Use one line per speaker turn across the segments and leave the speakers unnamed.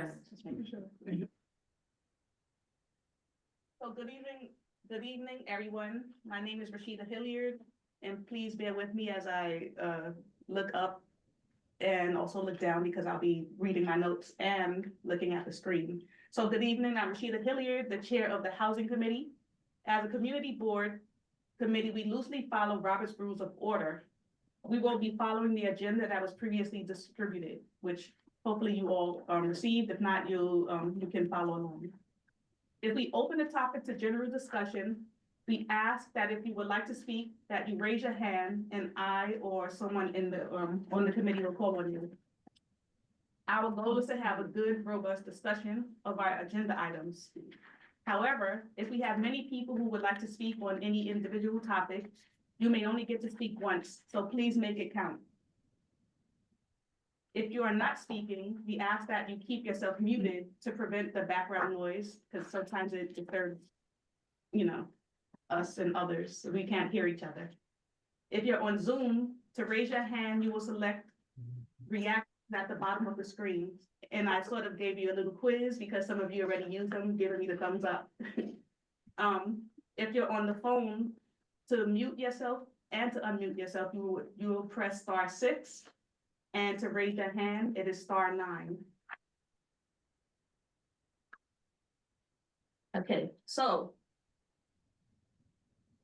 Just making sure. So good evening, everyone. My name is Rashida Hilliard, and please bear with me as I look up and also look down because I'll be reading my notes and looking at the screen. So good evening, I'm Rashida Hilliard, the Chair of the Housing Committee. As a community board committee, we loosely follow Robert's Rules of Order. We will be following the agenda that was previously distributed, which hopefully you all received. If not, you can follow along. If we open the topic to general discussion, we ask that if you would like to speak, that you raise your hand and I or someone in the on the committee will call on you. Our goal is to have a good, robust discussion of our agenda items. However, if we have many people who would like to speak on any individual topic, you may only get to speak once, so please make it count. If you are not speaking, we ask that you keep yourself muted to prevent the background noise, because sometimes it disturbs, us and others, so we can't hear each other. If you're on Zoom, to raise your hand, you will select react at the bottom of the screen. And I sort of gave you a little quiz because some of you already used them, giving me the thumbs up. If you're on the phone, to mute yourself and to unmute yourself, you will press *6. And to raise your hand, it is *9. Okay, so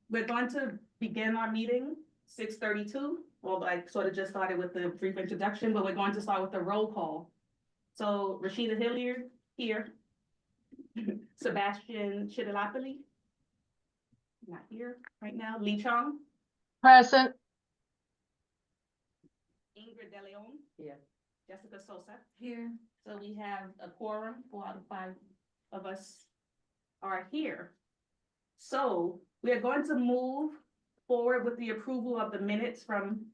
we're going to begin our meeting 6:32. Well, I sort of just started with the brief introduction, but we're going to start with the roll call. So Rashida Hilliard here. Sebastian Chidilapoli, not here right now. Lee Chong.
Present.
Ingrid De Leon.
Here.
Jessica Sosa.
Here.
So we have a quorum, 4 out of 5 of us are here. So we are going to move forward with the approval of the minutes from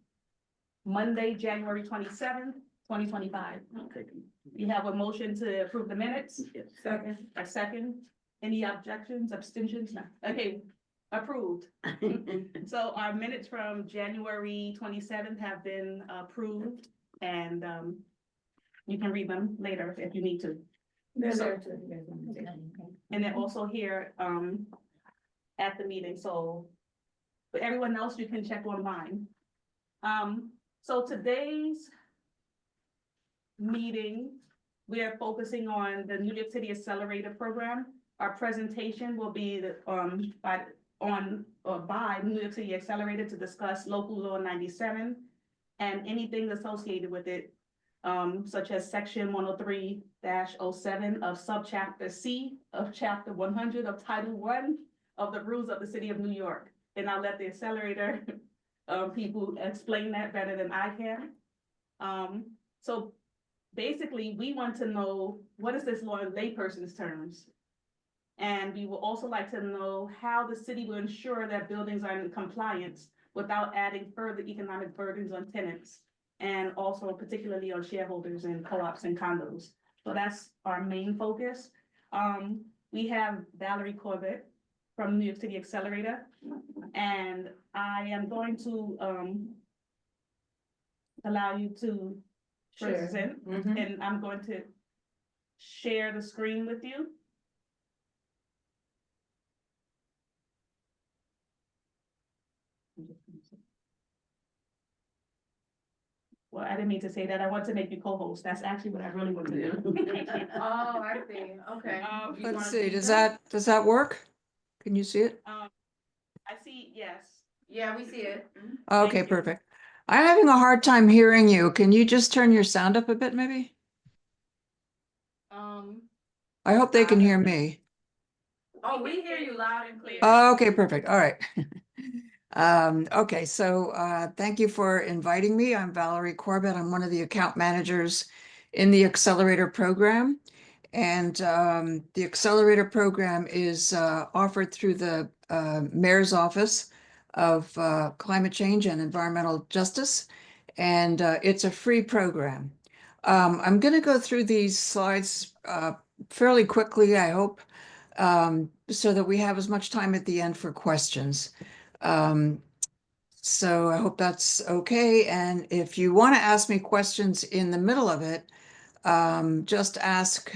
Monday, January 27th, 2025. You have a motion to approve the minutes?
Second.
A second. Any objections, abstentions? No. Okay, approved. So our minutes from January 27th have been approved, and you can read them later if you need to. And they're also here at the meeting, so for everyone else, you can check online. So today's meeting, we are focusing on the New York City Accelerator Program. Our presentation will be by New York City Accelerator to discuss Local Law 97 and anything associated with it, such as Section 103-07 of Subchapter C of Chapter 100 of Title I of the Rules of the City of New York. And I'll let the Accelerator people explain that better than I can. So basically, we want to know, what is this law in layperson's terms? And we would also like to know how the city will ensure that buildings are in compliance without adding further economic burdens on tenants, and also particularly on shareholders and co-ops and condos. So that's our main focus. We have Valerie Corbett from New York City Accelerator, and I am going to allow you to present, and I'm going to share the screen with you. Well, I didn't mean to say that. I want to make you co-host. That's actually what I really want to do.
Oh, I see. Okay.
Let's see, does that work? Can you see it?
I see, yes.
Yeah, we see it.
Okay,
you.
perfect. I'm having a hard time hearing you. Can you just turn your sound up a bit, maybe? I hope they can hear me.
Oh, we hear you loud and clear.
Okay, perfect. All right. Okay, so thank you for inviting me. I'm Valerie Corbett. I'm one of the account managers in the Accelerator program. And the Accelerator program is offered through the Mayor's Office of Climate Change and Environmental Justice. And it's a free program. I'm going to go through these slides fairly quickly, I hope, so that we have as much time at the end for questions. So I hope that's okay. And if you want to ask me questions in the middle of it, just ask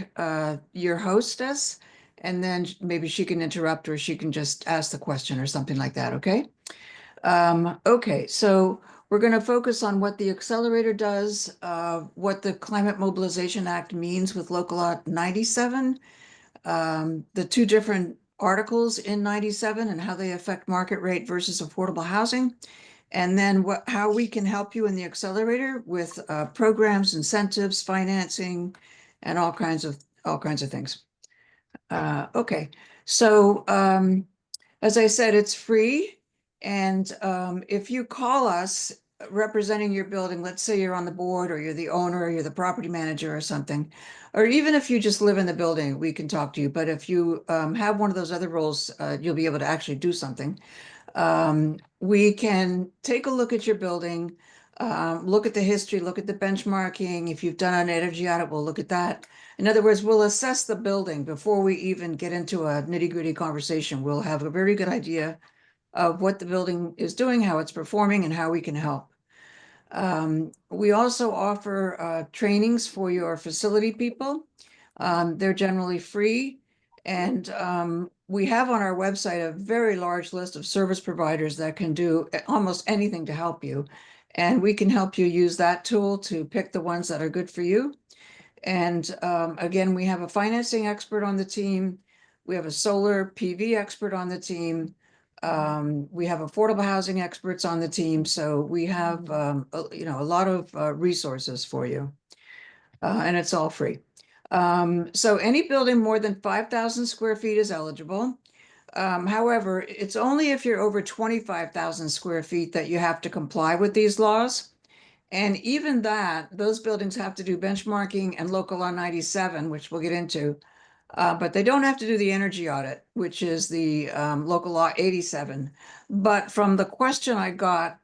your hostess, and then maybe she can interrupt or she can just ask the question or something like that, okay? Okay, so we're going to focus on what the accelerator does, what the Climate Mobilization Act means with Local Law 97, the two different articles in 97 and how they affect market rate versus affordable housing, and then how we can help you in the accelerator with programs, incentives, financing, and all kinds of things. Okay, so as I said, it's free. And if you call us representing your building, let's say you're on the board or you're the owner or you're the property manager or something, or even if you just live in the building, we can talk to you. But if you have one of those other roles, you'll be able to actually do something. We can take a look at your building, look at the history, look at the benchmarking. If you've done an energy audit, we'll look at that. In other words, we'll assess the building before we even get into a nitty-gritty conversation. We'll have a very good idea of what the building is doing, how it's performing, and how we can help. We also offer trainings for your facility people. They're generally free. And we have on our website a very large list of service providers that can do almost anything to help you. And we can help you use that tool to pick the ones that are good for you. And again, we have a financing expert on the team. We have a solar PV expert on the team. We have affordable housing experts on the team. So we have, a lot of resources for you. And it's all free. So any building more than 5,000 square feet is eligible. However, it's only if you're over 25,000 square feet that you have to comply with these laws. And even that, those buildings have to do benchmarking and Local Law 97, which we'll get into. But they don't have to do the energy audit, which is the Local Law 87. But from the question I got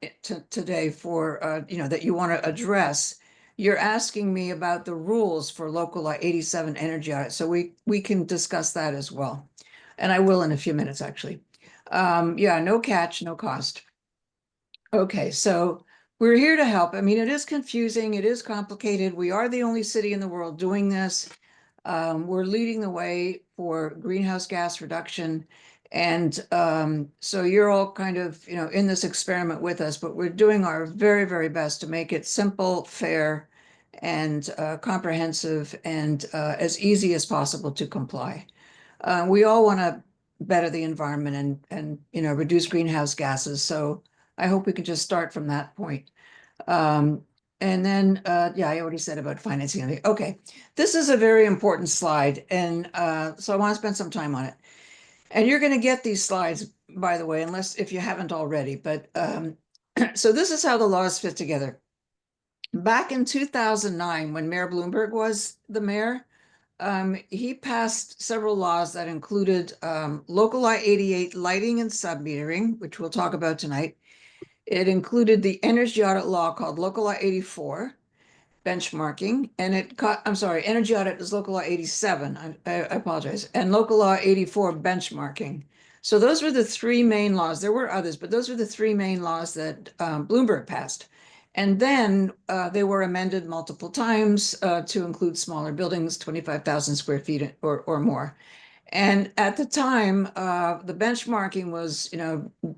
today for, that you want to address, you're asking me about the rules for Local Law 87 energy audit. So we can discuss that as well. And I will in a few minutes, actually. Yeah, no catch, no cost. Okay, so we're here to help. I mean, it is confusing. It is complicated. We are the only city in the world doing this. We're leading the way for greenhouse gas reduction. And so you're all kind of, in this experiment with us, but we're doing our very, very best to make it simple, fair, and comprehensive, and as easy as possible to comply. We all want to better the environment and reduce greenhouse gases. So I hope we can just start from that point. And then, yeah, I already said about financing. Okay, this is a very important slide. And so I want to spend some time on it. And you're going to get these slides, by the way, if you haven't already. But so this is how the laws fit together. Back in 2009, when Mayor Bloomberg was the mayor, he passed several laws that included Local Law 88 lighting and submetering, which we'll talk about tonight. It included the energy audit law called Local Law 84, benchmarking, and energy audit is Local Law 87, I apologize, and Local Law 84, benchmarking. So those were the three main laws. There were others, but those were the three main laws that Bloomberg passed. And then they were amended multiple times to include smaller buildings, 25,000 square feet or more. And at the time, the benchmarking was,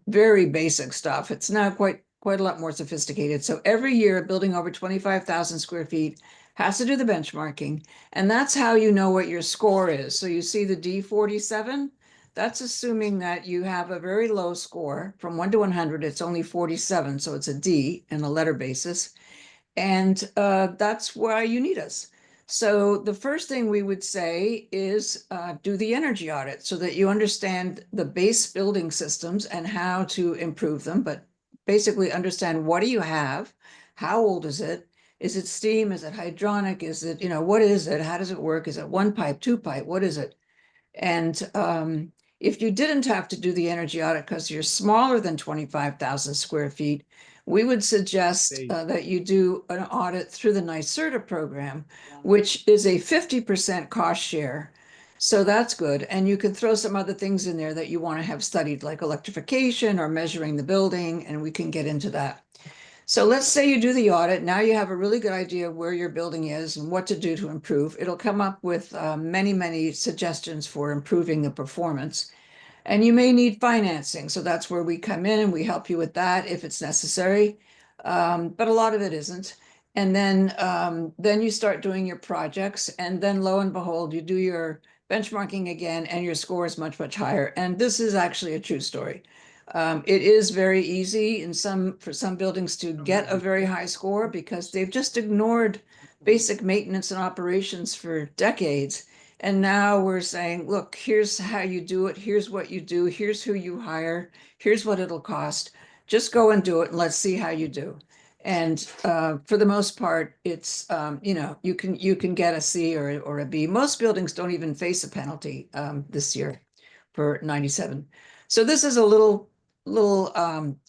very basic stuff. It's now quite a lot more sophisticated. So every year, a building over 25,000 square feet has to do the benchmarking. And that's how you know what your score is. So you see the D47, that's assuming that you have a very low score. From 1 to 100, it's only 47. So it's a D in a letter basis. And that's why you need us. So the first thing we would say is do the energy audit so that you understand the base building systems and how to improve them, but basically understand what do you have, how old is it steam, is it hydronic, is it, what is it, how does it work, is it one pipe, two pipe, what is it? And if you didn't have to do the energy audit because you're smaller than 25,000 square feet, we would suggest that you do an audit through the NYSERDA program, which is a 50% cost share. So that's good. And you can throw some other things in there that you want to have studied, like electrification or measuring the building, and we can get into that. So let's say you do the audit. Now you have a really good idea of where your building is and what to do to improve. It'll come up with many, many suggestions for improving the performance. And you may need financing. So that's where we come in and we help you with that if it's necessary. But a lot of it isn't. And then you start doing your projects, and then lo and behold, you do your benchmarking again, and your score is much, much higher. And this is actually a true story. It is very easy for some buildings to get a very high score because they've just ignored basic maintenance and operations for decades. And now we're saying, look, here's how you do it. Here's what you do. Here's who you hire. Here's what it'll cost. Just go and do it, and let's see how you do. And for the most part, it's you can get a C or a B. Most buildings don't even face a penalty this year for 97. So this is a little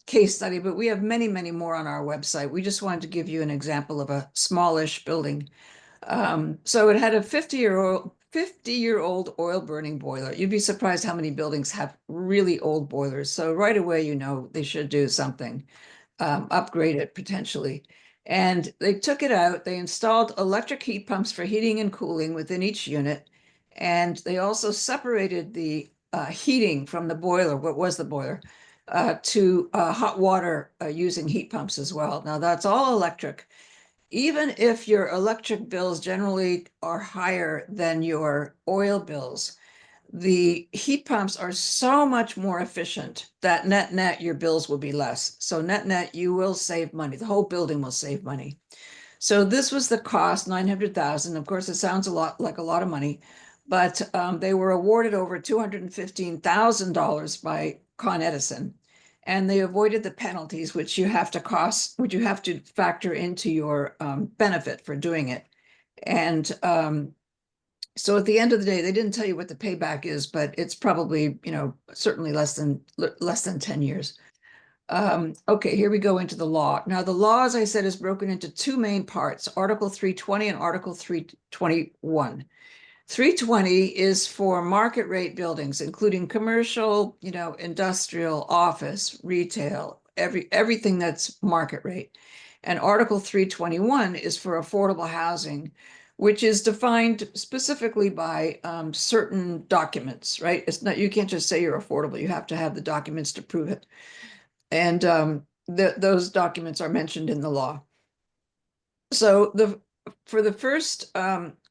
case study, but we have many, many more on our website. We just wanted to give you an example of a smallish building. So it had a 50-year-old oil burning boiler. You'd be surprised how many buildings have really old boilers. So right away, you know, they should do something, upgrade it potentially. And they took it out. They installed electric heat pumps for heating and cooling within each unit. And they also separated the heating from the boiler, what was the boiler, to hot water using heat pumps as well. Now that's all electric. Even if your electric bills generally are higher than your oil bills, the heat pumps are so much more efficient that net your bills will be less. So net you will save money. The whole building will save money. So this was the cost, 900,000. Of course, it sounds like a lot of money, but they were awarded over $215,000 by Con Edison. And they avoided the penalties, which you have to factor into your benefit for doing it. And so at the end of the day, they didn't tell you what the payback is, but it's probably, certainly less than 10 years. Okay, here we go into the law. Now, the law, as I said, is broken into two main parts, Article 320 and Article 321. 320 is for market rate buildings, including commercial, industrial, office, retail, everything that's market rate. And Article 321 is for affordable housing, which is defined specifically by certain documents, right? It's not, you can't just say you're affordable. You have to have the documents to prove it. And those documents are mentioned in the law. So for the first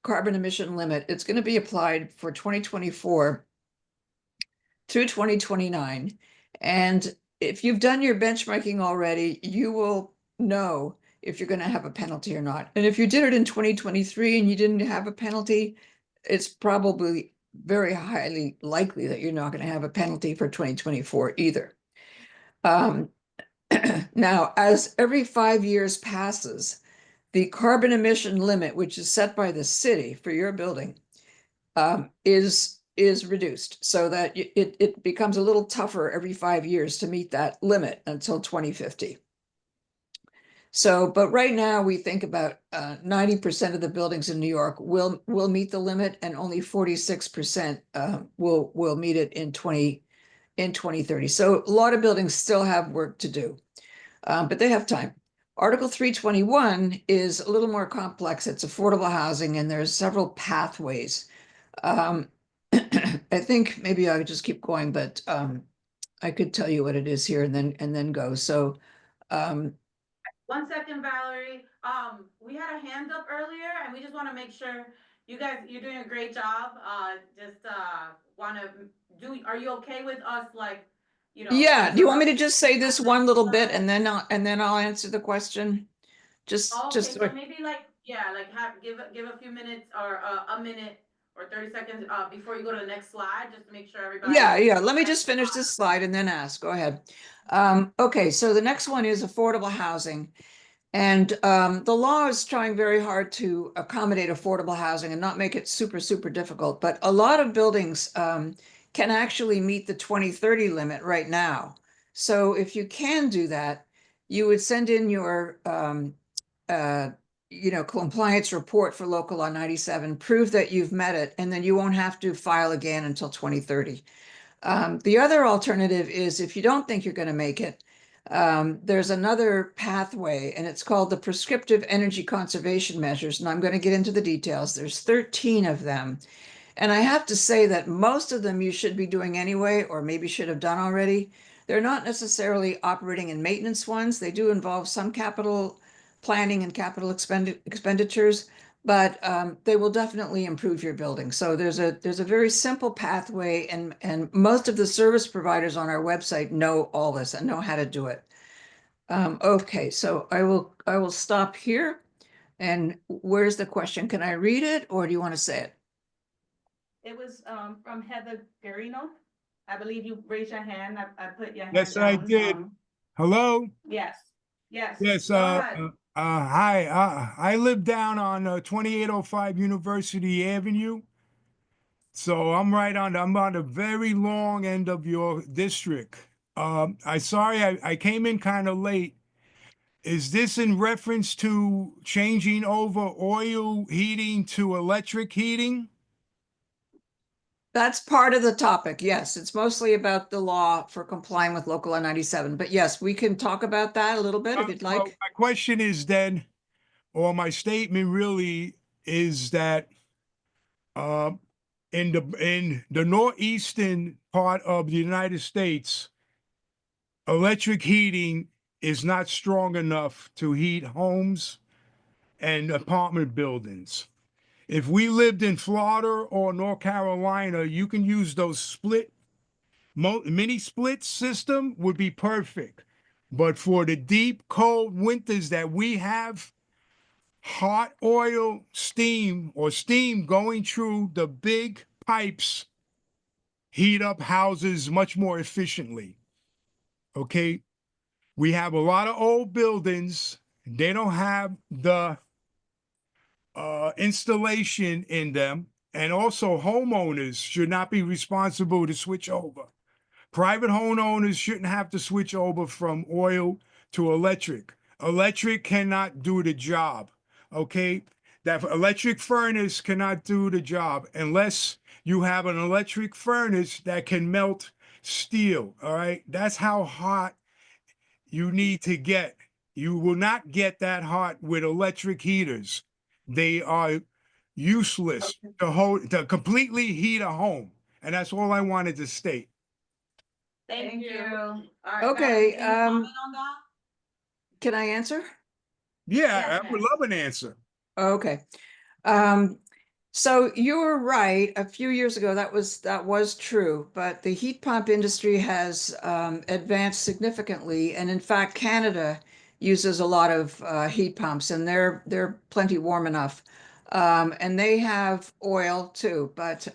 carbon emission limit, it's going to be applied for 2024 through 2029. And if you've done your benchmarking already, you will know if you're going to have a penalty or not. And if you did it in 2023 and you didn't have a penalty, it's probably very highly likely that you're not going to have a penalty for 2024 either. Now, as every 5 years passes, the carbon emission limit, which is set by the city for your building, is reduced so that it becomes a little tougher every 5 years to meet that limit until 2050. So, but right now we think about 90% of the buildings in New York will meet the limit, and only 46% will meet it in 2030. So a lot of buildings still have work to do, but they have time. Article 321 is a little more complex. It's affordable housing, and there's several pathways. I think maybe I could just keep going, but I could tell you what it is here and then go. So
1 second, Valerie. We had a hand up earlier, and we just want to make sure you're doing a great job. Are you okay with us,
yeah, do you want me to just say this one little bit and then I'll answer the question?
Okay, so maybe give a few minutes or a minute or 30 seconds before you go to the next slide, just to make sure everybody.
Yeah. Let me just finish this slide and then ask. Go ahead. Okay, so the next one is affordable housing. And the law is trying very hard to accommodate affordable housing and not make it super, super difficult. But a lot of buildings can actually meet the 2030 limit right now. So if you can do that, you would send in your compliance report for Local Law 97, prove that you've met it, and then you won't have to file again until 2030. The other alternative is if you don't think you're going to make it, There's another pathway, and it's called the prescriptive energy conservation measures. And I'm going to get into the details. There's 13 of them. And I have to say that most of them you should be doing anyway, or maybe should have done already. They're not necessarily operating and maintenance ones. They do involve some capital planning and capital expenditures, but they will definitely improve your building. So there's a very simple pathway, and most of the service providers on our website know all this and know how to do it. Okay, so I will stop here. And where's the question? Can I read it, or do you want to say it?
It was from Heather Garino. I believe you raised your hand. I put your hand
Yes, I
down.
did. Hello?
Yes, yes.
Yes,
Go ahead.
hi, I live down on 2805 University Avenue. So I'm on the very long end of your district. I came in kind of late. Is this in reference to changing over oil heating to electric heating?
That's part of the topic. Yes, it's mostly about the law for complying with local law 97. But yes, we can talk about that a little bit if you'd
Well,
like.
my question is then, or my statement really is that uh, in the northeastern part of the United States, electric heating is not strong enough to heat homes and apartment buildings. If we lived in Florida or North Carolina, you can use those mini split system would be perfect. But for the deep cold winters that we have, hot oil steam or steam going through the big pipes heat up houses much more efficiently. Okay. We have a lot of old buildings. They don't have the installation in them. And also, homeowners should not be responsible to switch over. Private homeowners shouldn't have to switch over from oil to electric. Electric cannot do the job. Okay. That electric furnace cannot do the job unless you have an electric furnace that can melt steel. All right. That's how hot you need to get. You will not get that hot with electric heaters. They are useless to completely heat a home. And that's all I wanted to state.
Thank you. All right,
Okay,
Valerie, can you comment on that?
Can I answer?
Yeah,
Yes,
I would
ma'am.
love an answer.
Okay. So you were right. A few years ago, that was true, but the heat pump industry has advanced significantly, and in fact, Canada uses a lot of heat pumps, and they're plenty warm enough. And they have oil too, but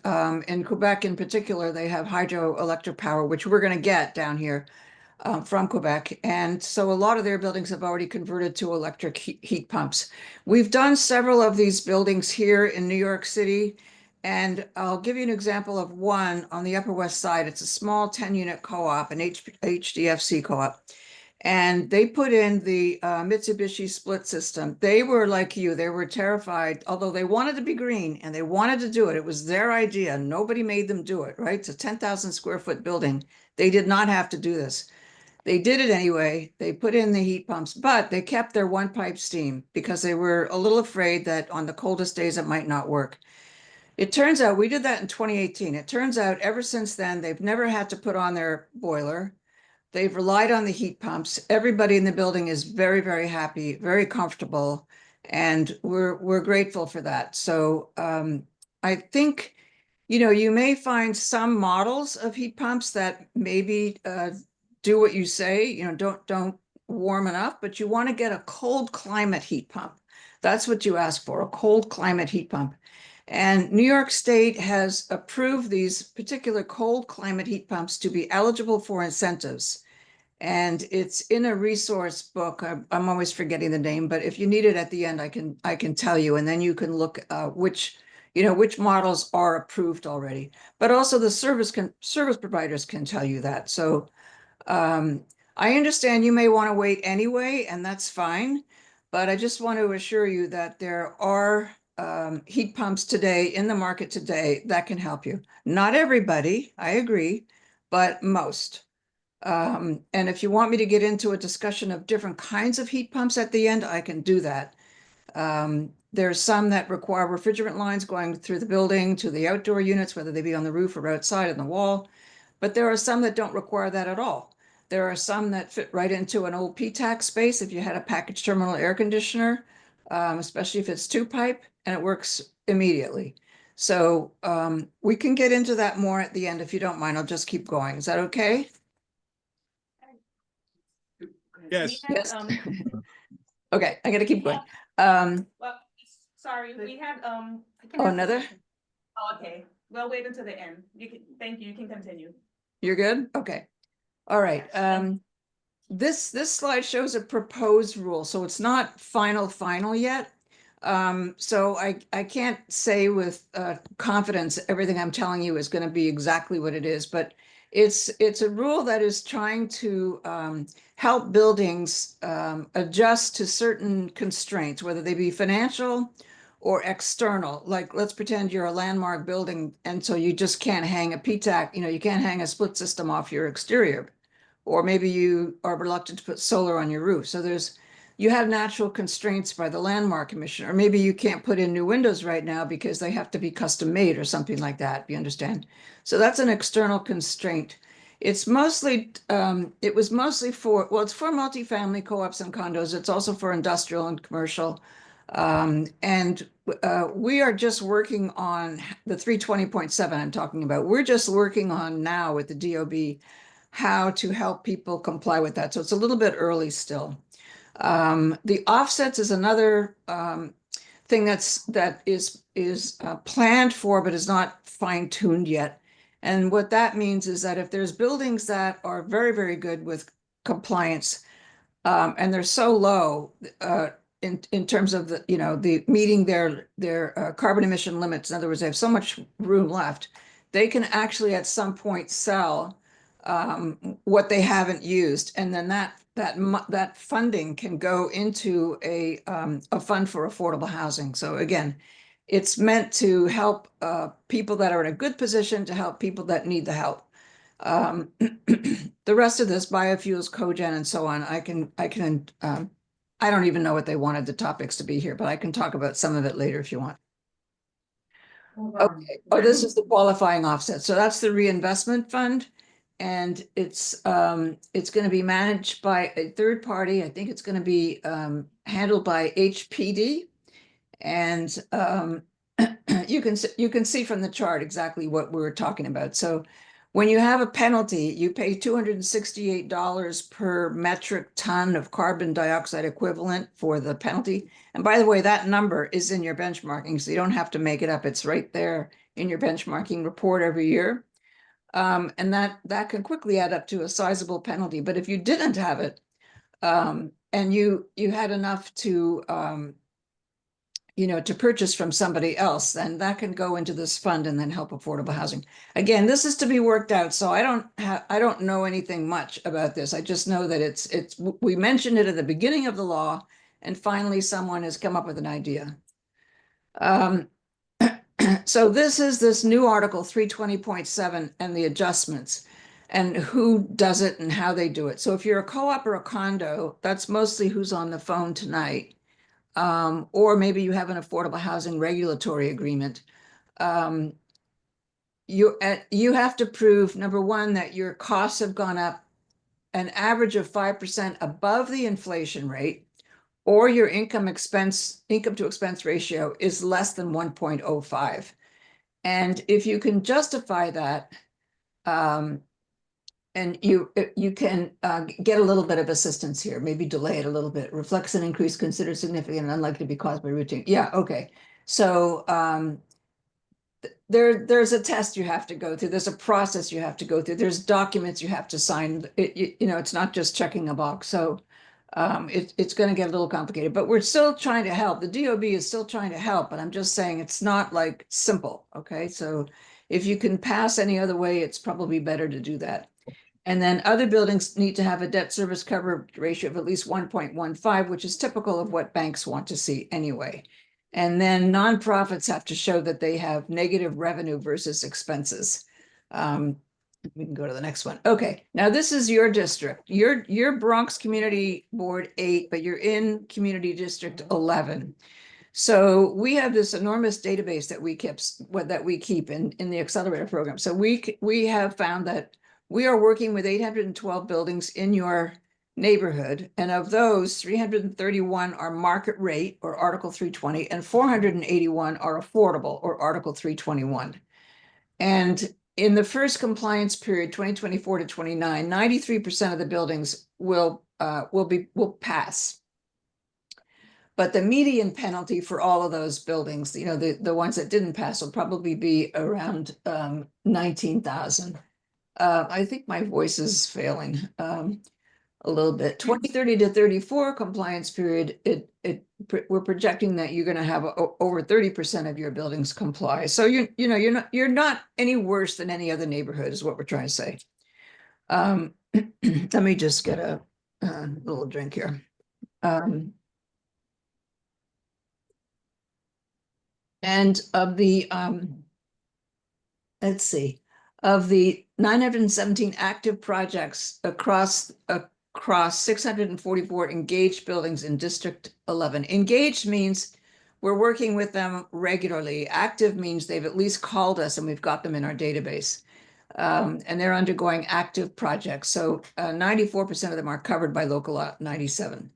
in Quebec in particular, they have hydroelectric power, which we're going to get down here from Quebec. And so a lot of their buildings have already converted to electric heat pumps. We've done several of these buildings here in New York City. And I'll give you an example of one on the Upper West Side. It's a small 10-unit co-op, an HDFC co-op. And they put in the Mitsubishi split system. They were like you, they were terrified, although they wanted to be green and they wanted to do it. It was their idea. Nobody made them do it, right? It's a 10,000 square foot building. They did not have to do this. They did it anyway. They put in the heat pumps, but they kept their one pipe steam because they were a little afraid that on the coldest days it might not work. It turns out we did that in 2018. It turns out ever since then, they've never had to put on their boiler. They've relied on the heat pumps. Everybody in the building is very, very happy, very comfortable, and we're grateful for that. So I think, you may find some models of heat pumps that maybe do what you say, don't warm enough, but you want to get a cold climate heat pump. That's what you ask for, a cold climate heat pump. And New York State has approved these particular cold climate heat pumps to be eligible for incentives. And it's in a resource book. I'm always forgetting the name, but if you need it at the end, I can tell you, and then you can look which models are approved already. But also the service providers can tell you that. So I understand you may want to wait anyway, and that's fine. But I just want to assure you that there are heat pumps today in the market today that can help you. Not everybody, I agree, but most. And if you want me to get into a discussion of different kinds of heat pumps at the end, I can do that. There's some that require refrigerant lines going through the building to the outdoor units, whether they be on the roof or outside on the wall. But there are some that don't require that at all. There are some that fit right into an old PTAC space if you had a package terminal air conditioner, especially if it's two pipe, and it works immediately. So we can get into that more at the end if you don't mind. I'll just keep going. Is that okay?
Yes.
We had,
Yes. Okay, I'm gonna keep going.
Well, sorry, we had, I can
Oh,
ask a
another?
question. Oh, okay, we'll wait until the end. You can, thank you, you can continue.
You're good? Okay. All right. This slide shows a proposed rule, so it's not final yet. So I can't say with confidence everything I'm telling you is going to be exactly what it is, but it's a rule that is trying to help buildings adjust to certain constraints, whether they be financial or external. Like, let's pretend you're a landmark building, and so you just can't hang a PTAC, you can't hang a split system off your exterior. Or maybe you are reluctant to put solar on your roof. So you have natural constraints by the Landmark Commission, or maybe you can't put in new windows right now because they have to be custom made or something like that, you understand? So that's an external constraint. It's mostly, it was mostly for, well, it's for multifamily co-ops and condos. It's also for industrial and commercial. And we are just working on the 320.7 I'm talking about. We're just working on now with the DOB how to help people comply with that. So it's a little bit early still. The offsets is another thing that is planned for, but is not fine-tuned yet. And what that means is that if there's buildings that are very, very good with compliance, and they're so low in terms of the meeting their carbon emission limits. In other words, they have so much room left, they can actually at some point sell what they haven't used, and then that funding can go into a fund for affordable housing. So again, it's meant to help people that are in a good position to help people that need the help. The rest of this, biofuels, cogen, and so on, I don't even know what they wanted the topics to be here, but I can talk about some of it later if you want. Okay. Oh, this is the qualifying offset. So that's the reinvestment fund. And it's going to be managed by a third party. I think it's going to be handled by HPD. And you can see from the chart exactly what we're talking about. So when you have a penalty, you pay $268 per metric ton of carbon dioxide equivalent for the penalty. And by the way, that number is in your benchmarking, so you don't have to make it up. It's right there in your benchmarking report every year. And that can quickly add up to a sizable penalty. But if you didn't have it, and you had enough to to purchase from somebody else, then that can go into this fund and then help affordable housing. Again, this is to be worked out. So I don't know anything much about this. I just know that we mentioned it at the beginning of the law, and finally someone has come up with an idea. So this is this new article 320.7 and the adjustments and who does it and how they do it. So if you're a co-op or a condo, that's mostly who's on the phone tonight. Or maybe you have an affordable housing regulatory agreement. You have to prove, number one, that your costs have gone up an average of 5% above the inflation rate, or your income to expense ratio is less than 1.05. And if you can justify that, and you can get a little bit of assistance here, maybe delay it a little bit. Reflects an increase considered significant and unlikely to be caused by routine. Yeah, okay. So there's a test you have to go through. There's a process you have to go through. There's documents you have to sign. It's not just checking a box. So it's going to get a little complicated, but we're still trying to help. The DOB is still trying to help, but I'm just saying it's not like simple. Okay, so if you can pass any other way, it's probably better to do that. And then other buildings need to have a debt service coverage ratio of at least 1.15, which is typical of what banks want to see anyway. And then nonprofits have to show that they have negative revenue versus expenses. We can go to the next one. Okay, now this is your district. You're Bronx Community Board 8, but you're in Community District 11. So we have this enormous database that we keep in the accelerator program. So we have found that we are working with 812 buildings in your neighborhood, and of those, 331 are market rate or Article 320, and 481 are affordable or Article 321. And in the first compliance period, 2024 to 29, 93% of the buildings will pass. But the median penalty for all of those buildings, the ones that didn't pass, will probably be around 19,000. I think my voice is failing a little bit. 2030 to 34 compliance period, we're projecting that you're going to have over 30% of your buildings comply. So you're not any worse than any other neighborhood, is what we're trying to say. Let me just get a little drink here. And of the, let's see, of the 917 active projects across 644 engaged buildings in District 11. Engaged means we're working with them regularly. Active means they've at least called us and we've got them in our database. And they're undergoing active projects. So 94% of them are covered by Local Law 97.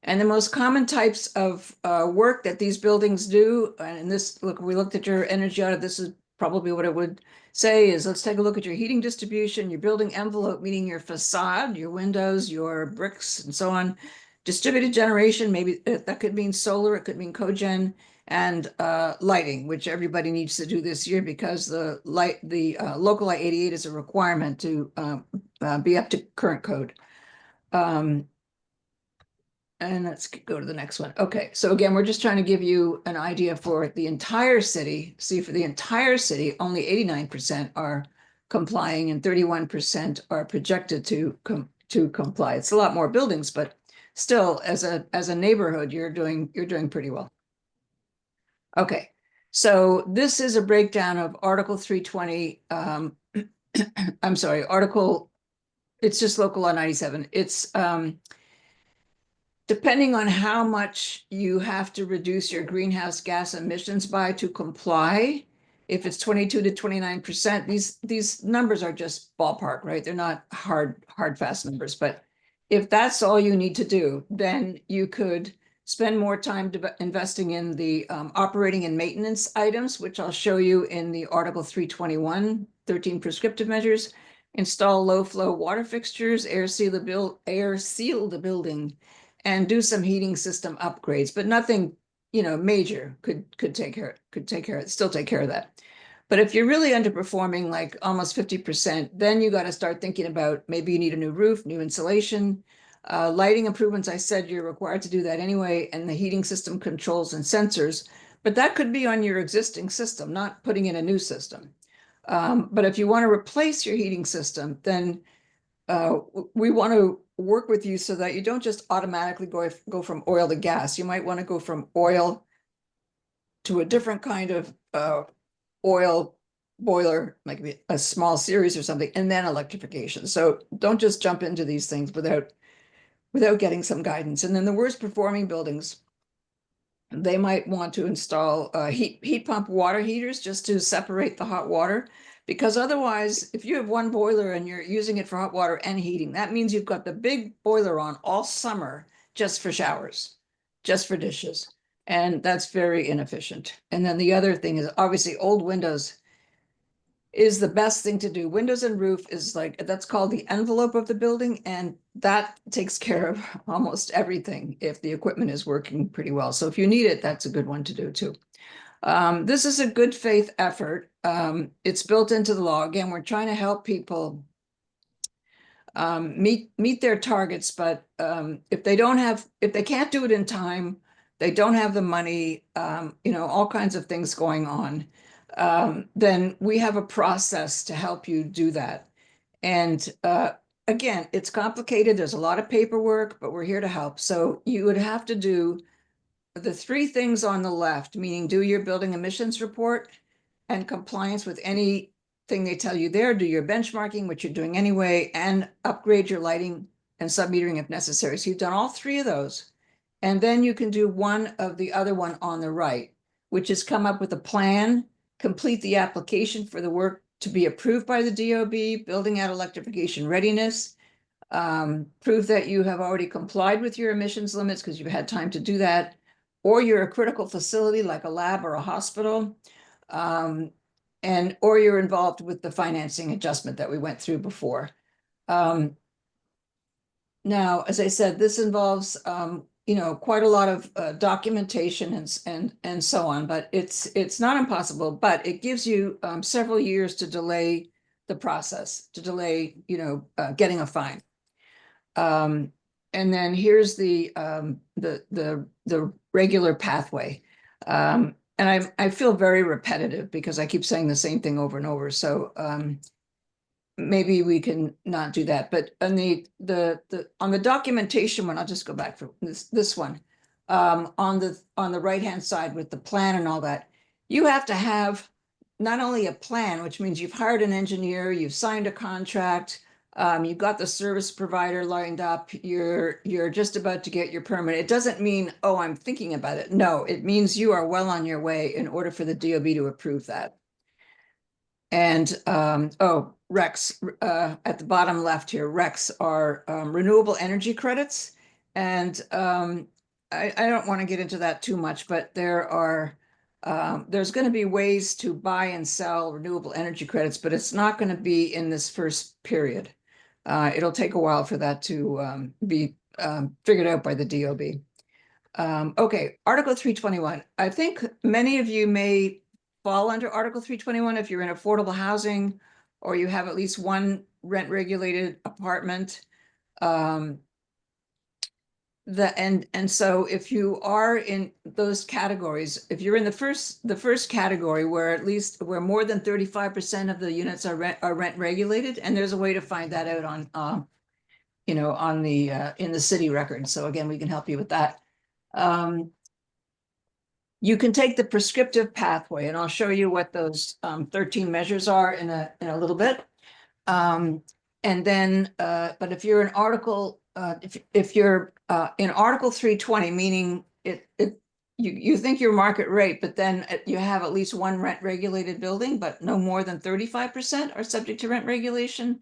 And the most common types of work that these buildings do, and this, look, we looked at your energy audit, this is probably what it would say is, let's take a look at your heating distribution, your building envelope, meaning your facade, your windows, your bricks, and so on. Distributed generation, maybe that could mean solar, it could mean cogen, and lighting, which everybody needs to do this year because the Local Law 88 is a requirement to be up to current code. And let's go to the next one. Okay, so again, we're just trying to give you an idea for the entire city. See, for the entire city, only 89% are complying and 31% are projected to comply. It's a lot more buildings, but still, as a neighborhood, you're doing pretty well. Okay, so this is a breakdown of Article 320. I'm sorry, it's just Local Law 97. It's depending on how much you have to reduce your greenhouse gas emissions by to comply. If it's 22 to 29%, these numbers are just ballpark, right? They're not hard, fast numbers. But if that's all you need to do, then you could spend more time investing in the operating and maintenance items, which I'll show you in the Article 321, 13 prescriptive measures. Install low flow water fixtures, air seal the building, and do some heating system upgrades, but nothing, major could take care of that. But if you're really underperforming, like almost 50%, then you got to start thinking about maybe you need a new roof, new insulation, lighting improvements. I said you're required to do that anyway, and the heating system controls and sensors, but that could be on your existing system, not putting in a new system. But if you want to replace your heating system, then we want to work with you so that you don't just automatically go from oil to gas. You might want to go from oil to a different kind of oil boiler, like a small series or something, and then electrification. So don't just jump into these things without getting some guidance. And then the worst performing buildings, they might want to install heat pump water heaters just to separate the hot water. Because otherwise, if you have one boiler and you're using it for hot water and heating, that means you've got the big boiler on all summer just for showers, just for dishes. And that's very inefficient. And then the other thing is obviously old windows is the best thing to do. Windows and roof is that's called the envelope of the building. And that takes care of almost everything if the equipment is working pretty well. So if you need it, that's a good one to do too. This is a good faith effort. It's built into the law. Again, we're trying to help people meet their targets, but if they can't do it in time, they don't have the money, all kinds of things going on, then we have a process to help you do that. And again, it's complicated. There's a lot of paperwork, but we're here to help. So you would have to do the three things on the left, meaning do your building emissions report and compliance with any thing they tell you there, do your benchmarking, which you're doing anyway, and upgrade your lighting and sub-metering if necessary. So you've done all three of those. And then you can do one of the other one on the right, which is come up with a plan, complete the application for the work to be approved by the DOB, building out electrification readiness, prove that you have already complied with your emissions limits because you've had time to do that, or you're a critical facility like a lab or a hospital, or you're involved with the financing adjustment that we went through before. Now, as I said, this involves quite a lot of documentation and so on, but it's not impossible, but it gives you several years to delay the process, to delay getting a fine. And then here's the regular pathway. And I feel very repetitive because I keep saying the same thing over and over. So maybe we can not do that. But on the documentation one, I'll just go back for this one. On the right-hand side with the plan and all that, you have to have not only a plan, which means you've hired an engineer, you've signed a contract, you've got the service provider lined up, you're just about to get your permit. It doesn't mean, oh, I'm thinking about it. No, it means you are well on your way in order for the DOB to approve that. And RECs, at the bottom left here, RECs are renewable energy credits. And I don't want to get into that too much, but there's going to be ways to buy and sell renewable energy credits, but it's not going to be in this first period. It'll take a while for that to be figured out by the DOB. Okay, Article 321. I think many of you may fall under Article 321 if you're in affordable housing or you have at least one rent-regulated apartment. And so if you are in those categories, if you're in the first category where more than 35% of the units are rent regulated, and there's a way to find that out on in the city record. So again, we can help you with that. You can take the prescriptive pathway, and I'll show you what those 13 measures are in a little bit. And then, but if you're in Article, if you're in Article 320, meaning you think you're market rate, but then you have at least one rent regulated building, but no more than 35% are subject to rent regulation,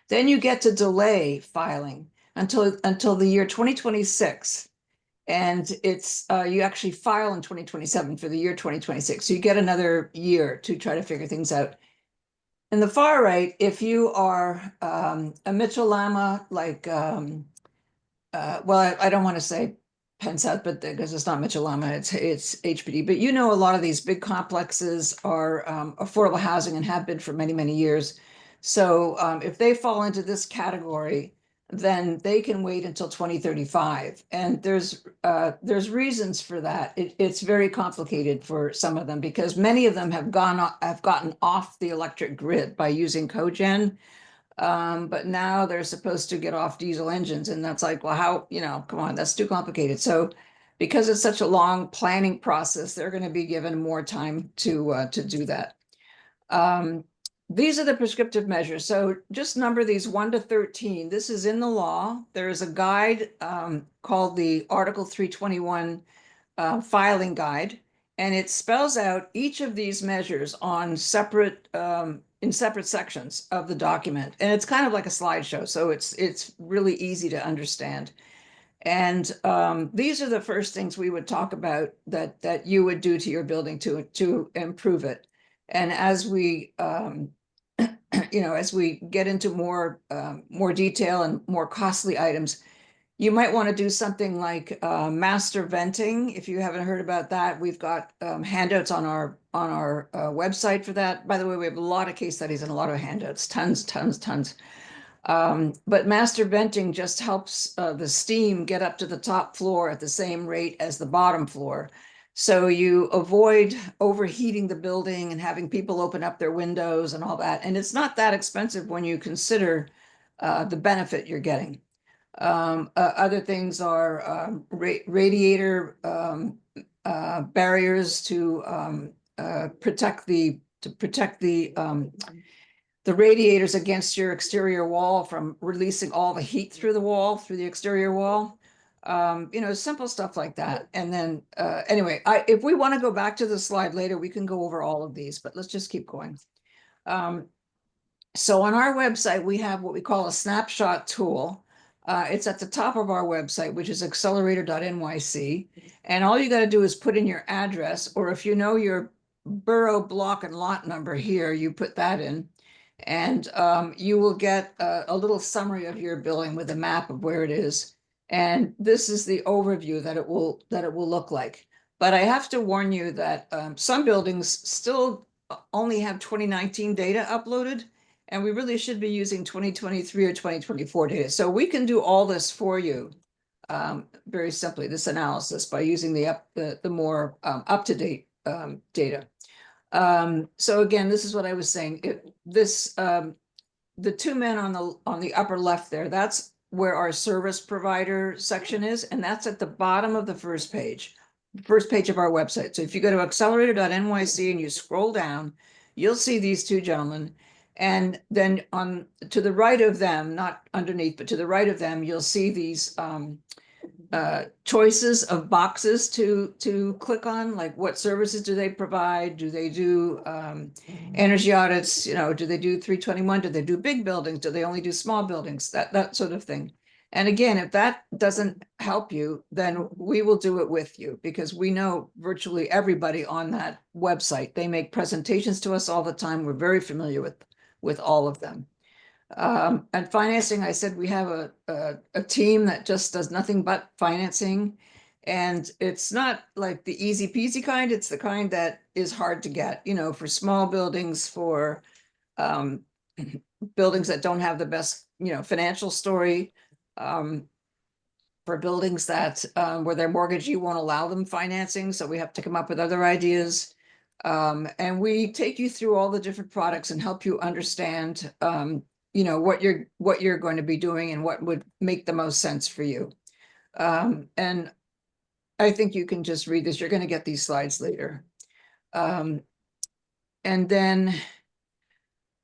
then you get to delay filing until the year 2026. And it's you actually file in 2027 for the year 2026. So you get another year to try to figure things out. In the far right, if you are a Mitchell-Lama, like, well, I don't want to say Penn South, but because it's not Mitchell-Lama, it's HPD. But a lot of these big complexes are affordable housing and have been for many, many years. So if they fall into this category, then they can wait until 2035. And there's reasons for that. It's very complicated for some of them because many of them have gotten off the electric grid by using cogen. But now they're supposed to get off diesel engines. And that's like, well, how, come on, that's too complicated. So because it's such a long planning process, they're going to be given more time to do that. These are the prescriptive measures. So just number these 1 to 13. This is in the law. There is a guide called the Article 321 filing guide, and it spells out each of these measures on in separate sections of the document. And it's kind of like a slideshow, so it's really easy to understand. And these are the first things we would talk about that you would do to your building to improve it. And as we, as we get into more detail and more costly items, you might want to do something like master venting. If you haven't heard about that, we've got handouts on our website for that. By the way, we have a lot of case studies and a lot of handouts, tons. But master venting just helps the steam get up to the top floor at the same rate as the bottom floor. So you avoid overheating the building and having people open up their windows and all that. And it's not that expensive when you consider the benefit you're getting. Other things are radiator barriers to protect the the radiators against your exterior wall from releasing all the heat through the wall, through the exterior wall. You know, simple stuff like that. And then, anyway, if we want to go back to the slide later, we can go over all of these, but let's just keep going. So on our website, we have what we call a snapshot tool. It's at the top of our website, which is accelerator.nyc. And all you got to do is put in your address, or if you know your borough, block, and lot number here, you put that in. And you will get a little summary of your building with a map of where it is. And this is the overview that it will look like. But I have to warn you that some buildings still only have 2019 data uploaded, and we really should be using 2023 or 2024 data. So we can do all this for you very simply, this analysis, by using the more up-to-date data. So again, this is what I was saying. The two men on the upper left there, that's where our service provider section is, and that's at the bottom of the first page of our website. So if you go to accelerator.nyc and you scroll down, you'll see these two gentlemen. And then to the right of them, not underneath, but to the right of them, you'll see these choices of boxes to click on, like what services do they provide? Do they do energy audits? You know, do they do 321? Do they do big buildings? Do they only do small buildings? That sort of thing. And again, if that doesn't help you, then we will do it with you, because we know virtually everybody on that website. They make presentations to us all the time. We're very familiar with all of them. And financing, I said we have a team that just does nothing but financing. And it's not like the easy peasy kind, it's the kind that is hard to get, you know, for small buildings, for buildings that don't have the best, you know, financial story, for buildings that where their mortgagee won't allow them financing. So we have to come up with other ideas. And we take you through all the different products and help you understand you know, what you're going to be doing and what would make the most sense for you. And I think you can just read this. You're going to get these slides later. And then,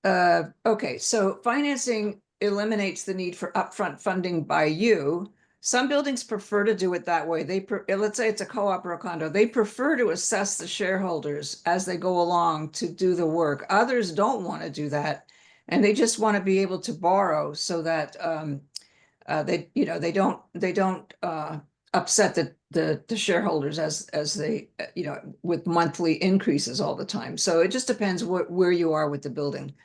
okay, so financing eliminates the need for upfront funding by you. Some buildings prefer to do it that way. Let's say it's a co-op or a condo. They prefer to assess the shareholders as they go along to do the work. Others don't want to do that. And they just want to be able to borrow so that they don't upset the shareholders as they with monthly increases all the time. So it just depends where you are with the building.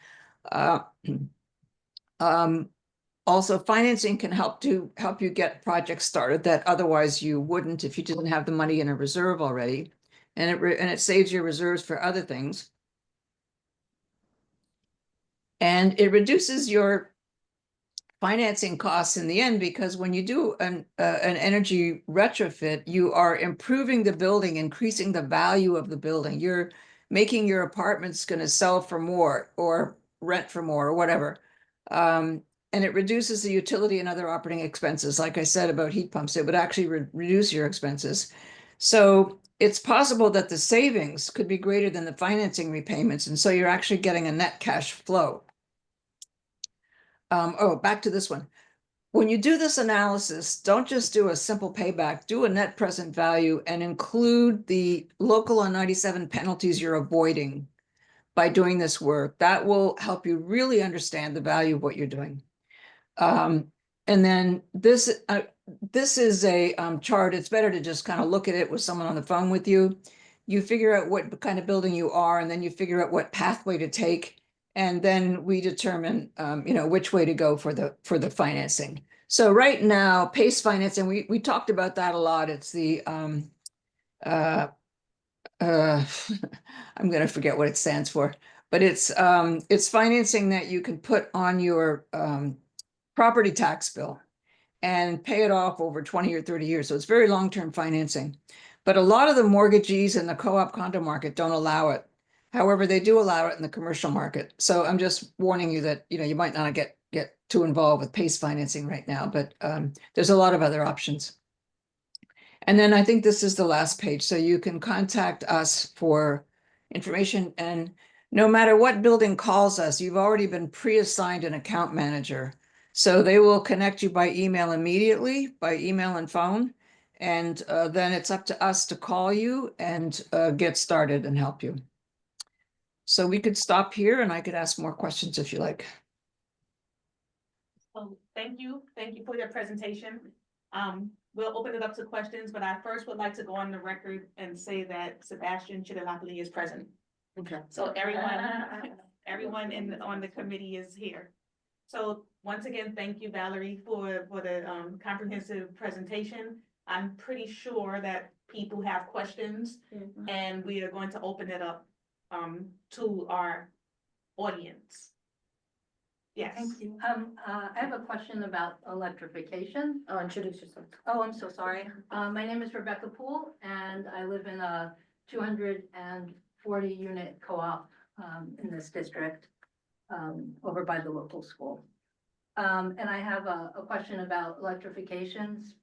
Also, financing can help you get projects started that otherwise you wouldn't if you didn't have the money in a reserve already, and it saves your reserves for other things. And it reduces your financing costs in the end, because when you do an energy retrofit, you are improving the building, increasing the value of the building. You're making your apartments going to sell for more or rent for more or whatever. And it reduces the utility and other operating expenses. Like I said about heat pumps, it would actually reduce your expenses. So it's possible that the savings could be greater than the financing repayments. And so you're actually getting a net cash flow. Back to this one. When you do this analysis, don't just do a simple payback, do a net present value and include the local law 97 penalties you're avoiding by doing this work. That will help you really understand the value of what you're doing. And then this is a chart. It's better to just kind of look at it with someone on the phone with you. You figure out what kind of building you are, and then you figure out what pathway to take. And then we determine, which way to go for the financing. So right now, PACE financing, we talked about that a lot. It's the, I'm going to forget what it stands for, but it's financing that you can put on your property tax bill and pay it off over 20 or 30 years. So it's very long-term financing. But a lot of the mortgagees in the co-op condo market don't allow it. However, they do allow it in the commercial market. So I'm just warning you that, you might not get too involved with PACE financing right now, but there's a lot of other options. And then I think this is the last page. So you can contact us for information. And no matter what building calls us, you've already been pre-assigned an account manager. So they will connect you by email immediately, by email and phone. And then it's up to us to call you and get started and help you. So we could stop here and I could ask more questions if you like.
So thank you for your presentation. We'll open it up to questions, but I first would like to go on the record and say that Sebastian Chidilapoli is present.
Okay.
So everyone on the committee is here. So once again, thank you, Valerie, for the comprehensive presentation. I'm pretty sure that people have questions and we are going to open it up to our audience. Yes.
Thank you. I have a question about electrification.
Oh, introduce yourself.
Oh, I'm so sorry. My name is Rebecca Poole and I live in a 240 unit co-op in this district over by the local school. And I have a question about electrifications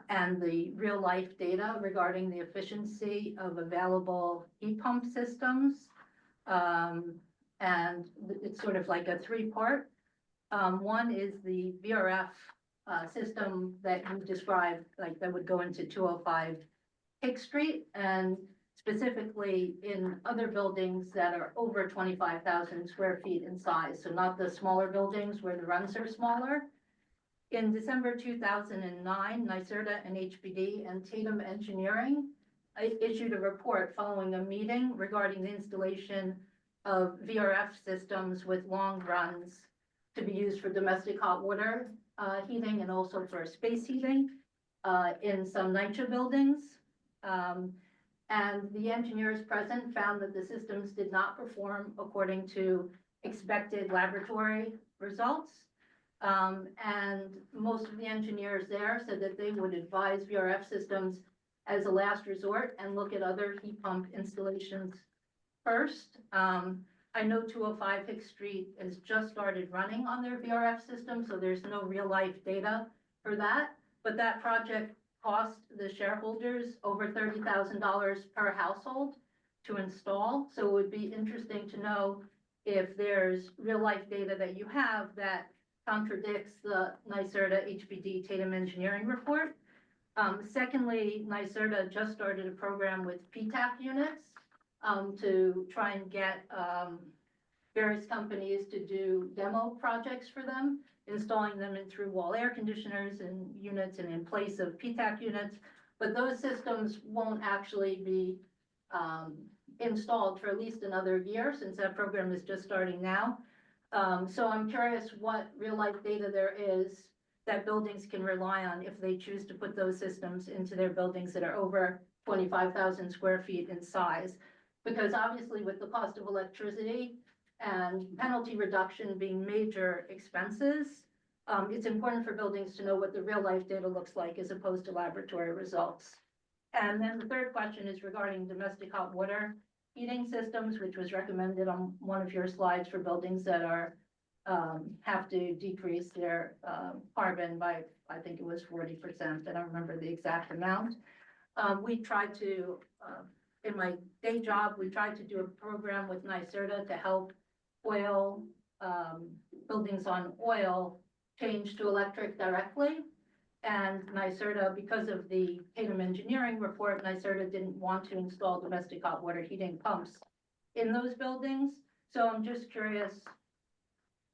and the real life data regarding the efficiency of available heat pump systems. And it's sort of like a three-part. One is the VRF system that you described, like that would go into 205 Hicks Street, and specifically in other buildings that are over 25,000 square feet in size, so not the smaller buildings where the runs are smaller. In December 2009, NYSERDA and HPD and Tatum Engineering issued a report following a meeting regarding the installation of VRF systems with long runs to be used for domestic hot water heating and also for space heating in some NYCHA buildings. And the engineers present found that the systems did not perform according to expected laboratory results. And most of the engineers there said that they would advise VRF systems as a last resort and look at other heat pump installations first. I know 205 Hicks Street has just started running on their VRF system, so there's no real life data for that. But that project cost the shareholders over $30,000 per household to install. So it would be interesting to know if there's real life data that you have that contradicts the NYSERDA HPD Tatum Engineering report. Secondly, NYSERDA just started a program with PTAP units to try and get various companies to do demo projects for them, installing them in through wall air conditioners and units and in place of PTAP units. But those systems won't actually be installed for at least another year, since that program is just starting now. So I'm curious what real life data there is that buildings can rely on if they choose to put those systems into their buildings that are over 25,000 square feet in size. Because obviously with the cost of electricity and penalty reduction being major expenses, it's important for buildings to know what the real life data looks like as opposed to laboratory results. And then the third question is regarding domestic hot water heating systems, which was recommended on one of your slides for buildings that are have to decrease their carbon by, I think it was 40%. I don't remember the exact amount. We tried to, in my day job, we tried to do a program with NYSERDA to help oil buildings on oil change to electric directly. And NYSERDA, because of the Tatum Engineering report, NYSERDA didn't want to install domestic hot water heating pumps in those buildings. So I'm just curious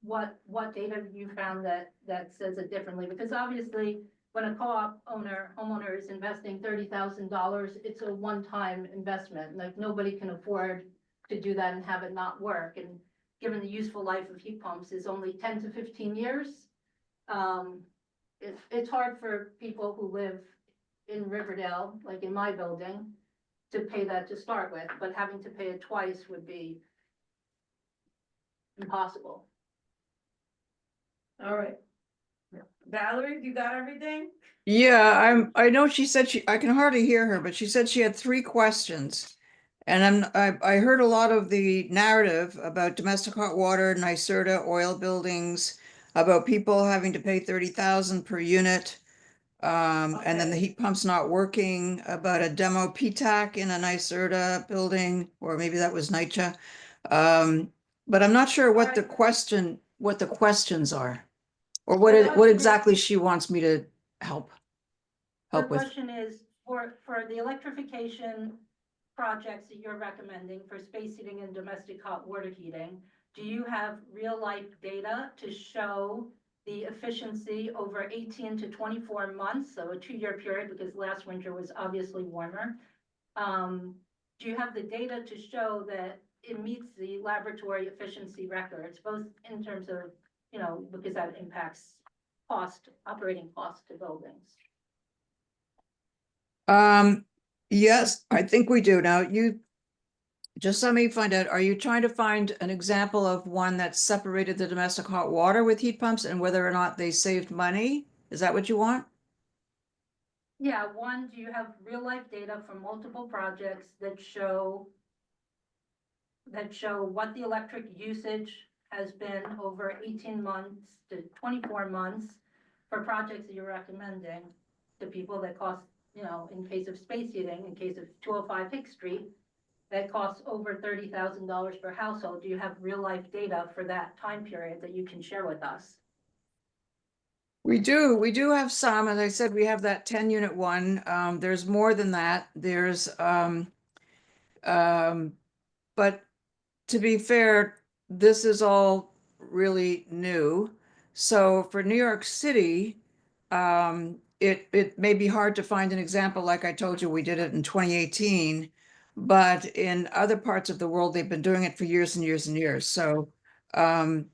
what data you found that says it differently, because obviously when a co-op homeowner is investing $30,000, it's a one-time investment. Like nobody can afford to do that and have it not work. And given the useful life of heat pumps is only 10 to 15 years, it's hard for people who live in Riverdale, like in my building, to pay that to start with, but having to pay it twice would be impossible.
All right. Valerie, you got everything?
Yeah, I know she said I can hardly hear her, but she said she had 3 questions. And I heard a lot of the narrative about domestic hot water, NYSERDA, oil buildings, about people having to pay 30,000 per unit. And then the
Okay.
heat pump's not working, about a demo PTAC in a NYSERDA building, or maybe that was NYCHA. But I'm not sure what the
Alright.
questions are. Or
Well, that
what
was-
exactly she wants me to help
The
with.
question is, for the electrification projects that you're recommending for space heating and domestic hot water heating, do you have real-life data to show the efficiency over 18 to 24 months, so a 2-year period, because last winter was obviously warmer? Do you have the data to show that it meets the laboratory efficiency records, both in terms of, you know, because that impacts operating cost to buildings?
Yes, I think we do. Now, just let me find out, are you trying to find an example of one that separated the domestic hot water with heat pumps and whether or not they saved money? Is that what you want?
Yeah, one, do you have real-life data from multiple projects that show what the electric usage has been over 18 months to 24 months for projects that you're recommending to people that cost, you know, in case of space heating, in case of 205 Hicks Street, that costs over $30,000 per household? Do you have real-life data for that time period that you can share with us?
We do have some, as I said, we have that 10-unit one. There's more than that. But to be fair, this is all really new. So for New York City, it may be hard to find an example. Like I told you, we did it in 2018, but in other parts of the world, they've been doing it for years and years and years. So I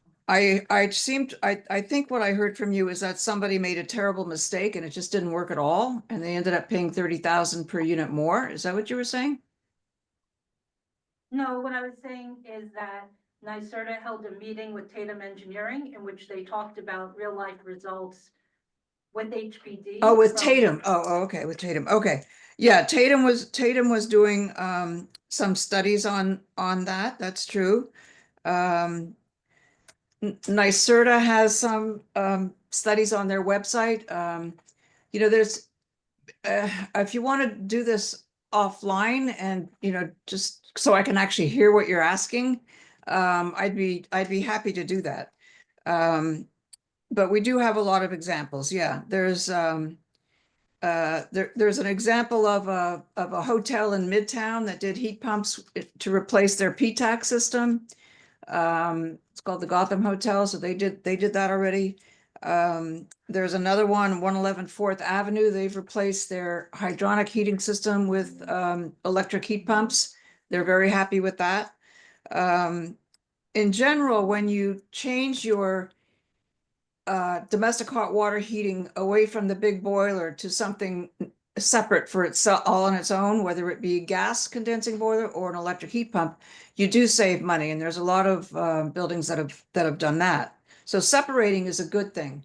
think what I heard from you is that somebody made a terrible mistake and it just didn't work at all, and they ended up paying 30,000 per unit more. Is that what you were saying?
No, what I was saying is that NYSERDA held a meeting with Tatum Engineering in which they talked about real-life results with HPD.
Oh, with
from-
Tatum. Oh, okay, with Tatum. Okay. Yeah, Tatum was doing some studies on that. That's true. NYSERDA has some studies on their website. You know, there's if you want to do this offline and, you know, just so I can actually hear what you're asking, I'd be happy to do that. But we do have a lot of examples. Yeah, there's an example of a hotel in Midtown that did heat pumps to replace their PTAC system. It's called the Gotham Hotel, so they did that already. There's another one, 111 4th Avenue. They've replaced their hydronic heating system with electric heat pumps. They're very happy with that. In general, when you change your domestic hot water heating away from the big boiler to something separate for itself, all on its own, whether it be gas condensing boiler or an electric heat pump, you do save money. And there's a lot of buildings that have done that. So separating is a good thing.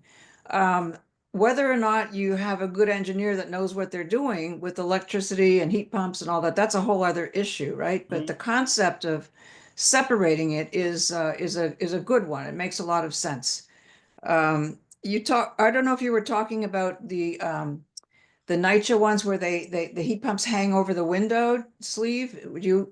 Whether or not you have a good engineer that knows what they're doing with electricity and heat pumps and all that, that's a whole other issue, right? But the concept of separating it is a good one. It makes a lot of sense. I don't know if you were talking about the NYCHA ones where the heat pumps hang over the window sleeve.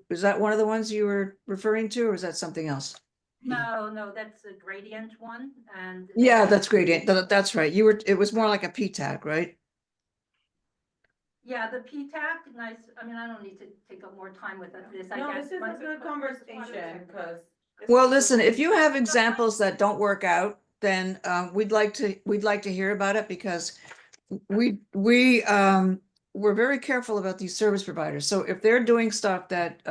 Is that one of the ones you were referring to, or is that something else?
No, that's a gradient one, and.
Yeah, that's great. That's right. It was more like a PTAC, right?
Yeah, the PTAC, nice, I mean, I don't need to take up more time with this, I
No,
guess.
this is
My-
a good conversation, cause.
Well, listen, if you have examples that don't work out, then we'd like to hear about it, because we're very careful about these service providers. So if they're doing stuff that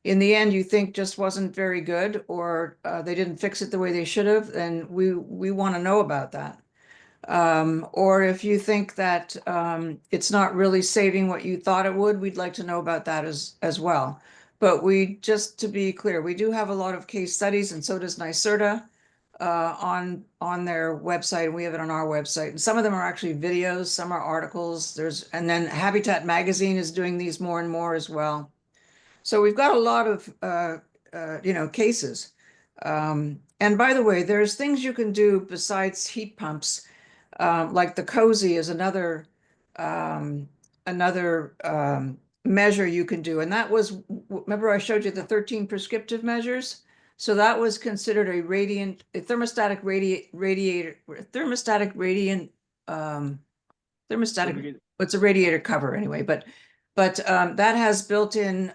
in the end you think just wasn't very good, or they didn't fix it the way they should have, then we want to know about that. Or if you think that it's not really saving what you thought it would, we'd like to know about that as well. But just to be clear, we do have a lot of case studies, and so does NYSERDA on their website, and we have it on our website. And some of them are actually videos, some are articles. And then Habitat Magazine is doing these more and more as well. So we've got a lot of cases. And by the way, there's things you can do besides heat pumps. Like the COSI is another measure you can do. And that was, remember I showed you the 13 prescriptive measures? So that was considered a thermostatic what's a radiator cover anyway, but that has built-in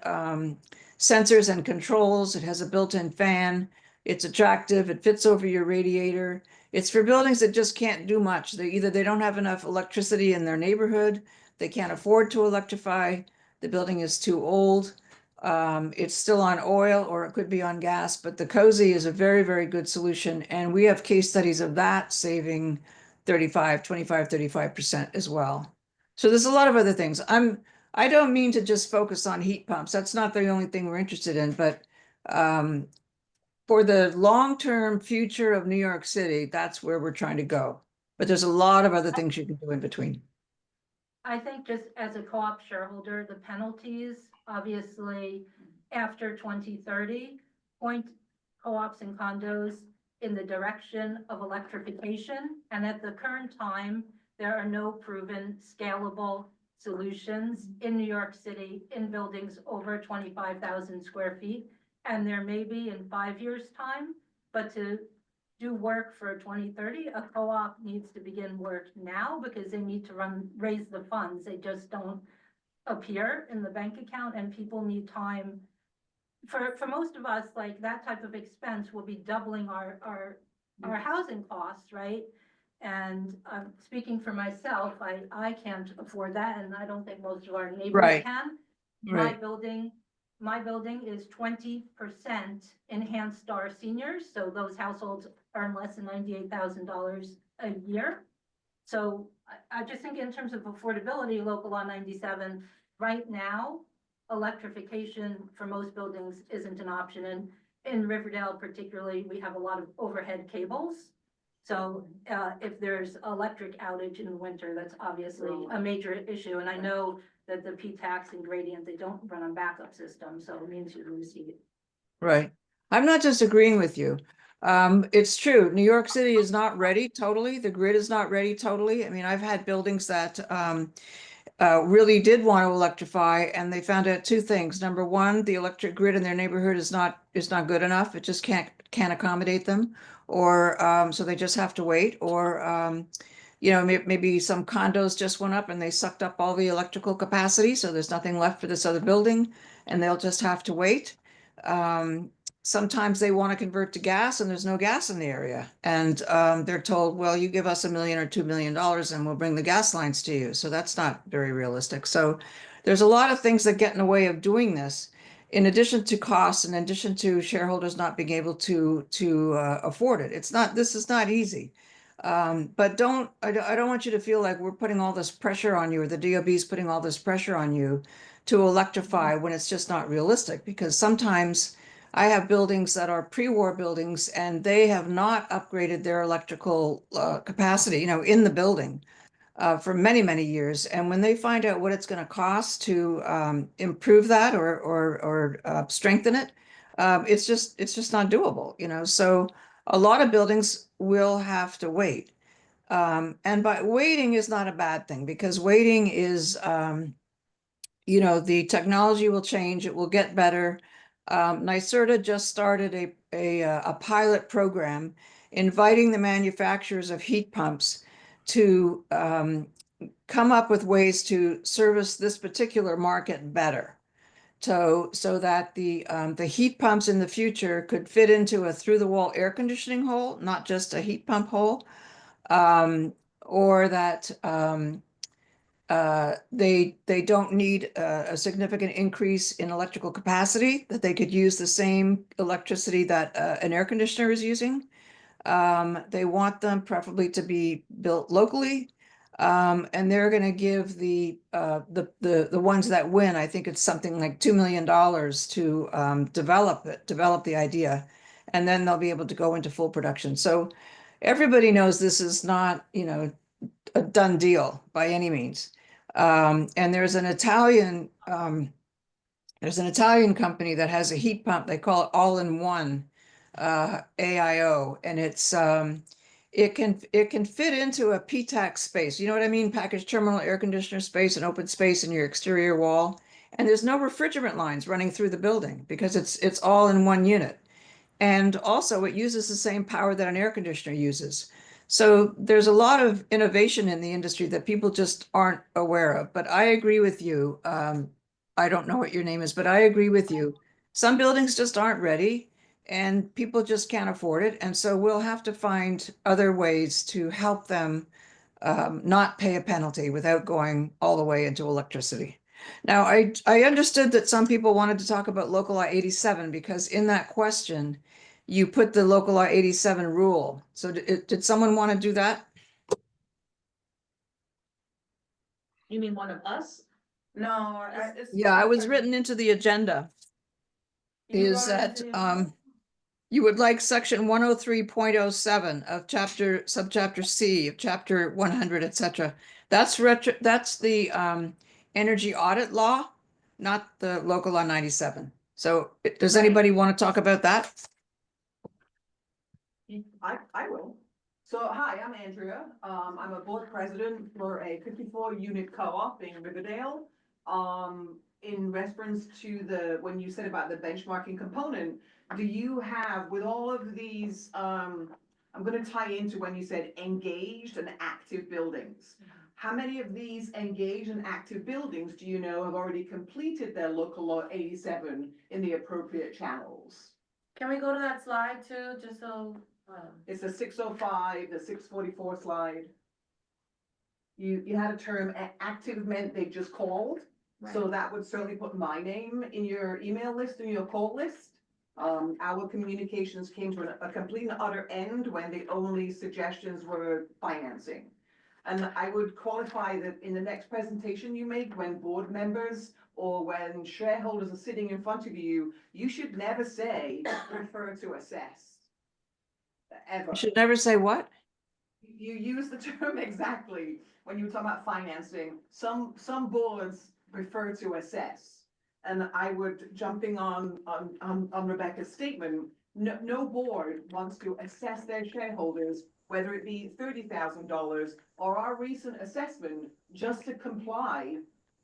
sensors and controls. It has a built-in fan. It's attractive. It fits over your radiator. It's for buildings that just can't do much. They don't have enough electricity in their neighborhood. They can't afford to electrify. The building is too old. It's still on oil or it could be on gas, but the COSI is a very, very good solution. And we have case studies of that saving 35% as well. So there's a lot of other things. I don't mean to just focus on heat pumps. That's not the only thing we're interested in, but for the long-term future of New York City, that's where we're trying to go. But there's a lot of other things you can do in between.
I think just as a co-op shareholder, the penalties, obviously, after 2030, point co-ops and condos in the direction of electrification. And at the current time, there are no proven scalable solutions in New York City in buildings over 25,000 square feet. And there may be in 5 years' time, but to do work for 2030, a co-op needs to begin work now because they need to raise the funds. They just don't appear in the bank account, and people need time. For most of us, like that type of expense will be doubling our housing costs, right? And speaking for myself, I can't afford that, and I don't think most of our neighbors
Right.
can.
Right.
My building is 20% enhanced star seniors, so those households earn less than $98,000 a year. So I just think in terms of affordability, local law 97, right now, electrification for most buildings isn't an option. And in Riverdale particularly, we have a lot of overhead cables. So if there's electric outage in the winter, that's obviously a major issue. And I know that the P-tax and Gradient, they don't run on backup systems, so it means you lose heat.
Right. I'm not just agreeing with you. It's true. New York City is not ready totally. The grid is not ready totally. I mean, I've had buildings that really did want to electrify, and they found out two things. Number one, the electric grid in their neighborhood is not good enough. It just can't accommodate them, or so they just have to wait, or maybe some condos just went up and they sucked up all the electrical capacity, so there's nothing left for this other building, and they'll just have to wait. Sometimes they want to convert to gas and there's no gas in the area. And they're told, well, you give us $1 million or $2 million and we'll bring the gas lines to you. So that's not very realistic. So there's a lot of things that get in the way of doing this, in addition to costs, in addition to shareholders not being able to afford it. This is not easy. But I don't want you to feel like we're putting all this pressure on you, or the DOB is putting all this pressure on you to electrify when it's just not realistic, because sometimes I have buildings that are pre-war buildings and they have not upgraded their electrical capacity, in the building for many, many years. And when they find out what it's going to cost to improve that or strengthen it, it's just not doable, So a lot of buildings will have to wait. And by waiting is not a bad thing, because waiting is, the technology will change, it will get better. NYSERDA just started a pilot program inviting the manufacturers of heat pumps to come up with ways to service this particular market better. So that the heat pumps in the future could fit into a through-the-wall air conditioning hole, not just a heat pump hole, or that they don't need a significant increase in electrical capacity, that they could use the same electricity that an air conditioner is using. They want them preferably to be built locally. And they're going to give the ones that win, I think it's something like $2 million to develop the idea, and then they'll be able to go into full production. So everybody knows this is not, a done deal by any means. And there's an Italian company that has a heat pump. They call it All-in-One AIO, and it can fit into a PTAC space. You know what I mean? Package terminal, air conditioner space, and open space in your exterior wall. And there's no refrigerant lines running through the building because it's all in one unit. And also it uses the same power that an air conditioner uses. So there's a lot of innovation in the industry that people just aren't aware of. But I agree with you. I don't know what your name is, but I agree with you. Some buildings just aren't ready and people just can't afford it. And so we'll have to find other ways to help them not pay a penalty without going all the way into electricity. Now, I understood that some people wanted to talk about local law 87 because in that question, you put the local law 87 rule. So did someone want to do that?
You mean one of us?
No,
Yeah, it was written into the agenda. Is that you would like section 103.07 of subchapter C of chapter 100, etc. That's the energy audit law, not the local law 97. So does
Right.
anybody want to talk about that?
I will. So, hi, I'm Andrea. I'm a board president for a 54 unit co-op in Riverdale. In reference to when you said about the benchmarking component, do you have, with all of these, I'm gonna tie into when you said engaged and active buildings. How many of these engaged and active buildings do you know have already completed their local law 87 in the appropriate channels?
Can we go to that slide too, just so,
It's the 605, the 644 slide. You had a term, active meant they just called. So that would certainly put my name in your email list and your call list. Our communications came to a complete and utter end when the only suggestions were financing. And I would qualify that in the next presentation you make, when board members or when shareholders are sitting in front of you, you should never say, refer to assess. Ever.
You should never say what?
You use the term exactly when you talk about financing. Some boards prefer to assess. And I would, jumping on Rebecca's statement, no board wants to assess their shareholders, whether it be $30,000 or our recent assessment, just to comply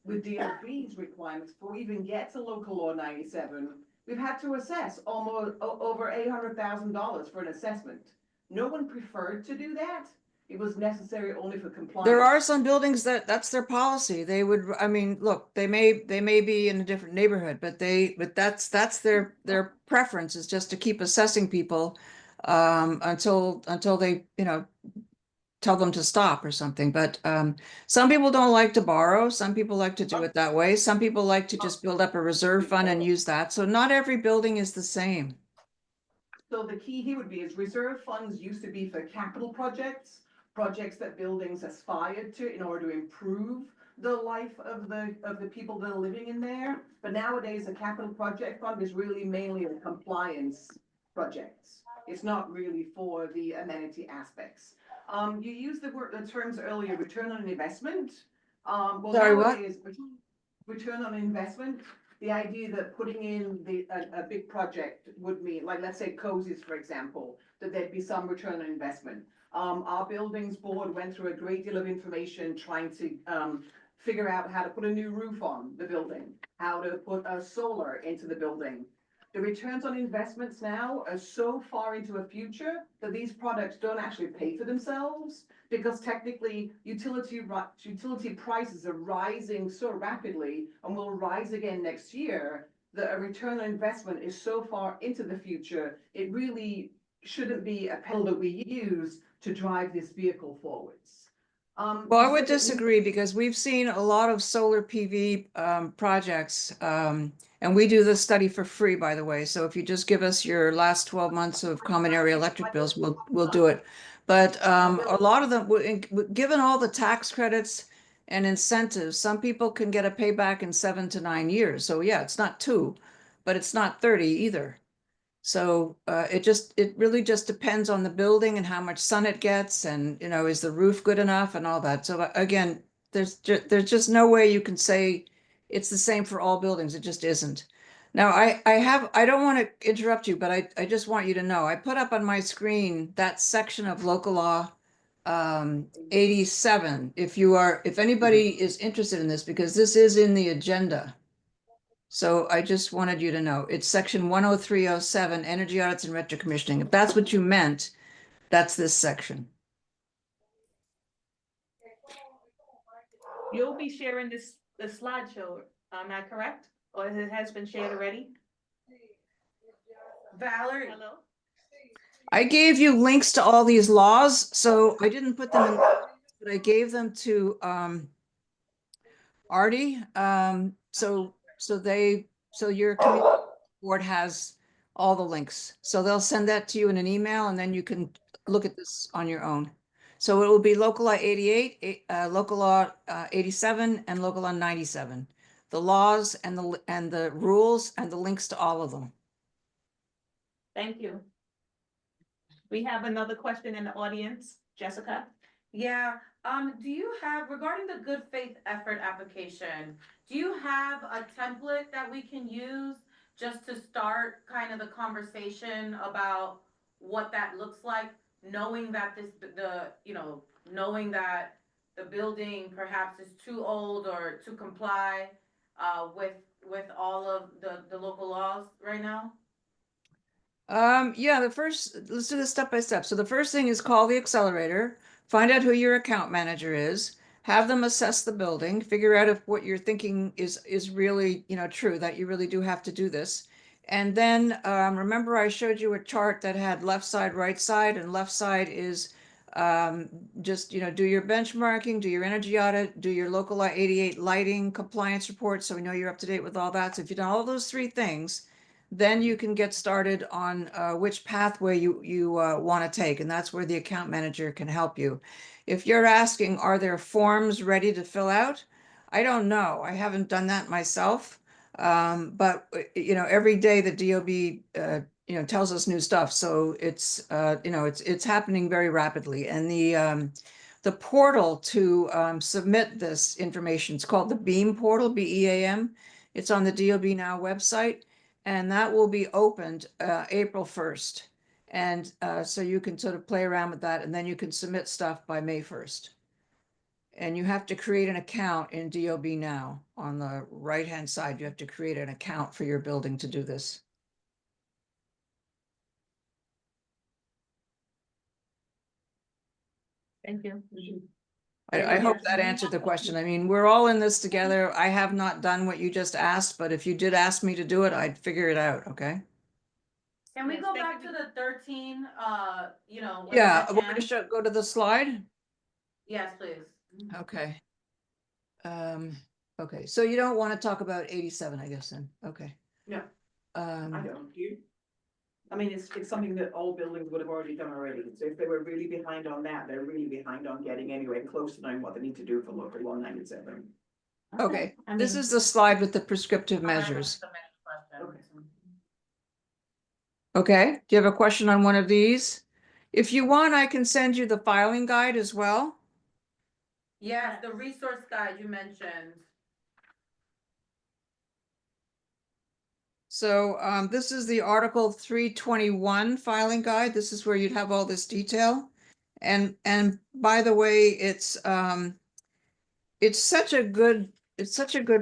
with DOB's requirements before we even get to local law 97. We've had to assess almost over $800,000 for an assessment. No one preferred to do that. It was necessary only for compliance.
There are some buildings that's their policy. They would, I mean, look, they may be in a different neighborhood, but that's their preference is just to keep assessing people until they, tell them to stop or something. But some people don't like to borrow. Some people like to do it that way. Some people like to just build up a reserve fund and use that. So not every building is the same.
So the key here would be is reserve funds used to be for capital projects that buildings aspired to in order to improve the life of the people that are living in there. But nowadays, a capital project fund is really mainly a compliance projects. It's not really for the amenity aspects. You used the terms earlier, return on investment. Well,
Sorry, what?
nowadays, return on investment. The idea that putting in a big project would mean, like, let's say Cozy's, for example, that there'd be some return on investment. Our buildings board went through a great deal of information trying to figure out how to put a new roof on the building, how to put a solar into the building. The returns on investments now are so far into the future that these products don't actually pay for themselves, because technically utility prices are rising so rapidly and will rise again next year that a return on investment is so far into the future, it really shouldn't be a pedal that we use to drive this vehicle forwards.
Well, I would disagree because we've seen a lot of solar PV projects, and we do this study for free, by the way. So if you just give us your last 12 months of common area electric bills, we'll do it. But a lot of them, given all the tax credits and incentives, some people can get a payback in 7 to 9 years. So yeah, it's not 2, but it's not 30 either. So it really just depends on the building and how much sun it gets, and is the roof good enough and all that. So again, there's just no way you can say it's the same for all buildings. It just isn't. Now, I don't want to interrupt you, but I just want you to know, I put up on my screen that section of local law 87, if anybody is interested in this, because this is in the agenda. So I just wanted you to know, it's section 10307, energy audits and retro commissioning. If that's what you meant, that's this section.
You'll be sharing the slideshow, am I correct? Or it has been shared already?
Valerie,
Hello?
I gave you links to all these laws, so I didn't put them in, but I gave them to Artie. So your community board has all the links. So they'll send that to you in an email and then you can look at this on your own. So it will be local law 88, local law 87, and local law 97. The laws and the rules and the links to all of them.
Thank you. We have another question in the audience, Jessica.
yeah, do you have, regarding the good faith effort application, do you have a template that we can use just to start kind of the conversation about what that looks like, knowing that knowing that the building perhaps is too old or to comply, with all of the local laws right now?
Yeah, let's do this step by step. So the first thing is call the accelerator, find out who your account manager is, have them assess the building, figure out if what you're thinking is really, true, that you really do have to do this. And then, remember I showed you a chart that had left side, right side, and left side is just, do your benchmarking, do your energy audit, do your local law 88 lighting compliance report, so we know you're up to date with all that. So if you've done all those three things, then you can get started on which pathway you want to take, and that's where the account manager can help you. If you're asking, are there forms ready to fill out? I don't know. I haven't done that myself. But every day the DOB tells us new stuff, so it's it's happening very rapidly. And the portal to submit this information, it's called the BEAM portal, BEAM. It's on the DOB Now website. And that will be opened April 1st. And so you can sort of play around with that, and then you can submit stuff by May 1st. And you have to create an account in DOB Now. On the right-hand side, you have to create an account for your building to do this.
Thank you.
I hope that answered the question. I mean, we're all in this together. I have not done what you just asked, but if you did ask me to do it, I'd figure it out, okay?
Can we
Yes,
go
thank
back
you.
to the 13, when we
Yeah,
get
want me to
chance?
go to the slide?
Yes, please.
Okay. Okay, so you don't want to talk about 87, I guess, then, okay.
No. I
Um,
don't, do you? I mean, it's something that all buildings would have already done already, so if they were really behind on that, they're really behind on getting anywhere close to knowing what they need to do for local law 97.
okay,
I
this
mean,
is the slide with the prescriptive measures. Okay, do you have a question on one of these? If you want, I can send you the filing guide as well.
Yes, the resource guide you mentioned.
So this is the Article 321 filing guide. This is where you'd have all this detail. And by the way, it's such a good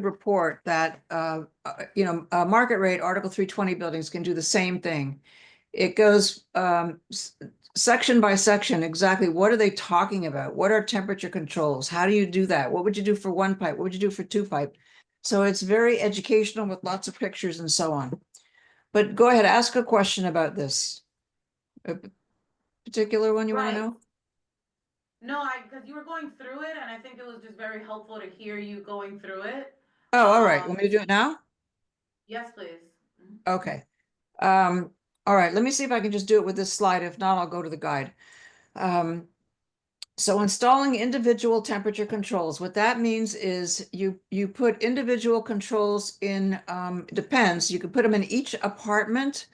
report that market rate Article 320 buildings can do the same thing. It goes section by section, exactly what are they talking about? What are temperature controls? How do you do that? What would you do for one pipe? What would you do for two pipe? So it's very educational with lots of pictures and so on. But go ahead, ask a question about this. A particular one you want to
Right.
know?
No, because you were going through it, and I think it was just very helpful to hear you going through it.
Oh, all right. Want me to do it now?
Yes, please.
Okay. All right, let me see if I can just do it with this slide. If not, I'll go to the guide. So installing individual temperature controls, what that means is you put individual controls in, depends, you can put them in each apartment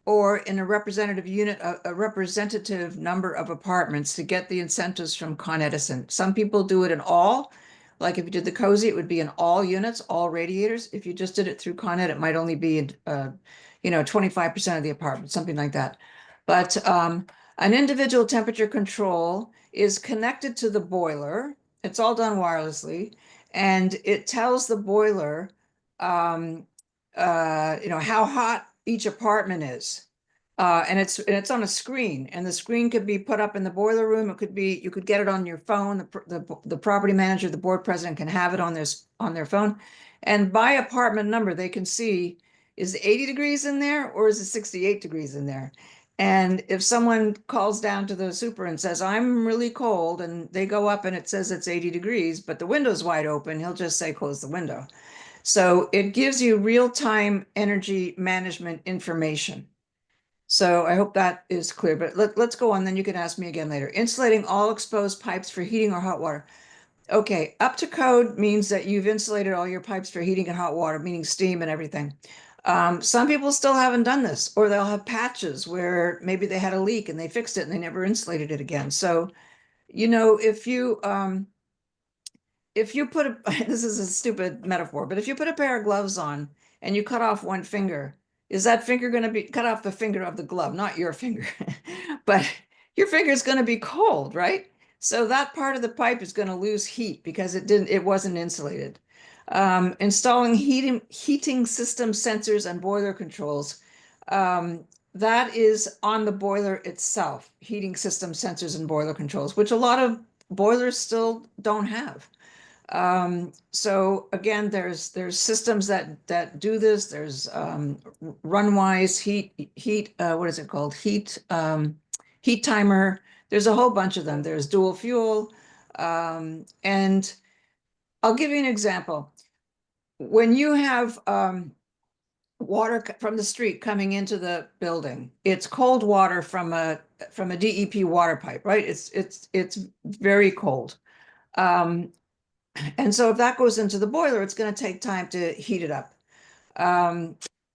or in a representative unit, a representative number of apartments to get the incentives from Con Edison. Some people do it in all. Like if you did the cozy, it would be in all units, all radiators. If you just did it through Con Ed, it might only be in, 25% of the apartment, something like that. But an individual temperature control is connected to the boiler. It's all done wirelessly, and it tells the boiler, how hot each apartment is. And it's on a screen, and the screen could be put up in the boiler room. It could be, you could get it on your phone. The property manager, the board president can have it on their phone. And by apartment number, they can see, is it 80 degrees in there or is it 68 degrees in there? And if someone calls down to the super and says, I'm really cold, and they go up and it says it's 80 degrees, but the window's wide open, he'll just say, close the window. So it gives you real-time energy management information. So I hope that is clear, but let's go on, then you can ask me again later. Insulating all exposed pipes for heating or hot water. Okay, up to code means that you've insulated all your pipes for heating and hot water, meaning steam and everything. Some people still haven't done this, or they'll have patches where maybe they had a leak and they fixed it and they never insulated it again. So, if you put a, this is a stupid metaphor, but if you put a pair of gloves on and you cut off one finger, is that finger going to be cut off the finger of the glove, not your finger, but your finger is going to be cold, right? So that part of the pipe is going to lose heat because it wasn't insulated. Installing heating system sensors and boiler controls. That is on the boiler itself, heating system sensors and boiler controls, which a lot of boilers still don't have. So again, there's systems that do this. There's Runwise heat, what is it called? Heat timer. There's a whole bunch of them. There's dual fuel. And I'll give you an example. When you have water from the street coming into the building, it's cold water from a DEP water pipe, right? It's very cold. And so if that goes into the boiler, it's going to take time to heat it up.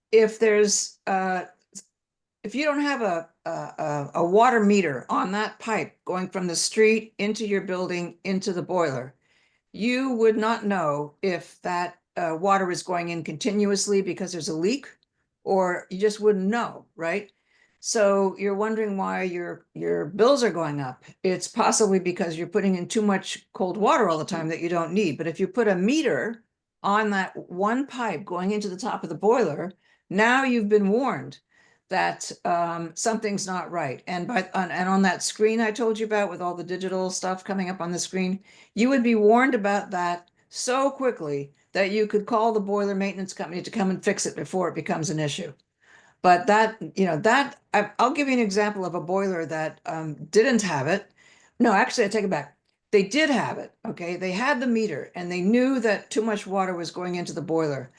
If you don't have a water meter on that pipe going from the street into your building into the boiler, you would not know if that water is going in continuously because there's a leak, or you just wouldn't know, right? So you're wondering why your bills are going up. It's possibly because you're putting in too much cold water all the time that you don't need. But if you put a meter on that one pipe going into the top of the boiler, now you've been warned that something's not right. And on that screen I told you about with all the digital stuff coming up on the screen, you would be warned about that so quickly that you could call the boiler maintenance company to come and fix it before it becomes an issue. But I'll give you an example of a boiler that didn't have it. No, actually, I take it back. They did have it, okay? They had the meter and they knew that too much water was going into the boiler.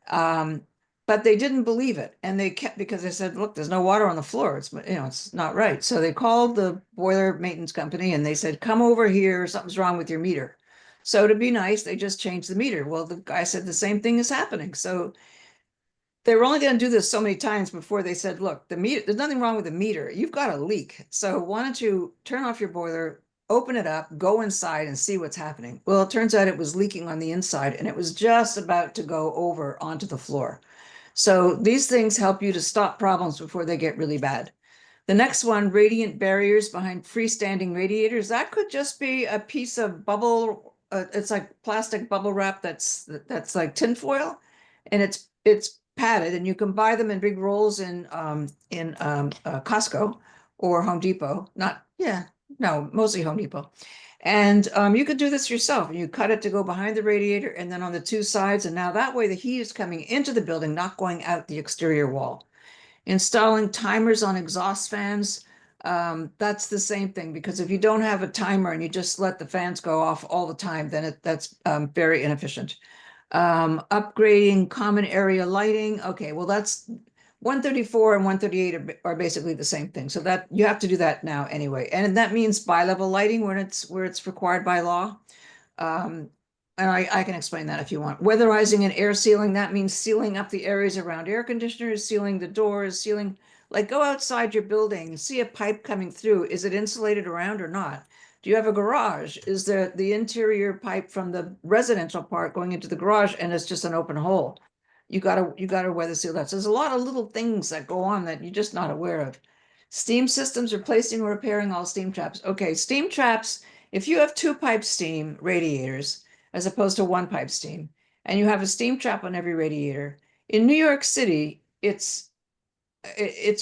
But they didn't believe it. And they kept, because they said, look, there's no water on the floor. It's not right. So they called the boiler maintenance company and they said, come over here, something's wrong with your meter. So to be nice, they just changed the meter. Well, the guy said the same thing is happening. So they were only going to do this so many times before they said, look, the meter, there's nothing wrong with the meter. You've got a leak. So why don't you turn off your boiler, open it up, go inside and see what's happening. Well, it turns out it was leaking on the inside and it was just about to go over onto the floor. So these things help you to stop problems before they get really bad. The next one, radiant barriers behind freestanding radiators. That could just be a piece of bubble. It's like plastic bubble wrap that's like tinfoil, and it's padded, and you can buy them in big rolls in Costco or Home Depot. Mostly Home Depot. And you could do this yourself. You cut it to go behind the radiator and then on the two sides. And now that way the heat is coming into the building, not going out the exterior wall. Installing timers on exhaust fans. That's the same thing, because if you don't have a timer and you just let the fans go off all the time, then that's very inefficient. Upgrading common area lighting. Okay, well, that's 134 and 138 are basically the same thing. So that you have to do that now anyway. And that means bi-level lighting where it's required by law. And I can explain that if you want. Weatherizing and air sealing, that means sealing up the areas around air conditioners, sealing the doors, like go outside your building, see a pipe coming through. Is it insulated around or not? Do you have a garage? Is the interior pipe from the residential part going into the garage and it's just an open hole? You gotta weather seal that. So there's a lot of little things that go on that you're just not aware of. Steam systems, replacing or repairing all steam traps. Okay, steam traps, if you have two pipe steam radiators as opposed to one pipe steam, and you have a steam trap on every radiator, in New York City, it's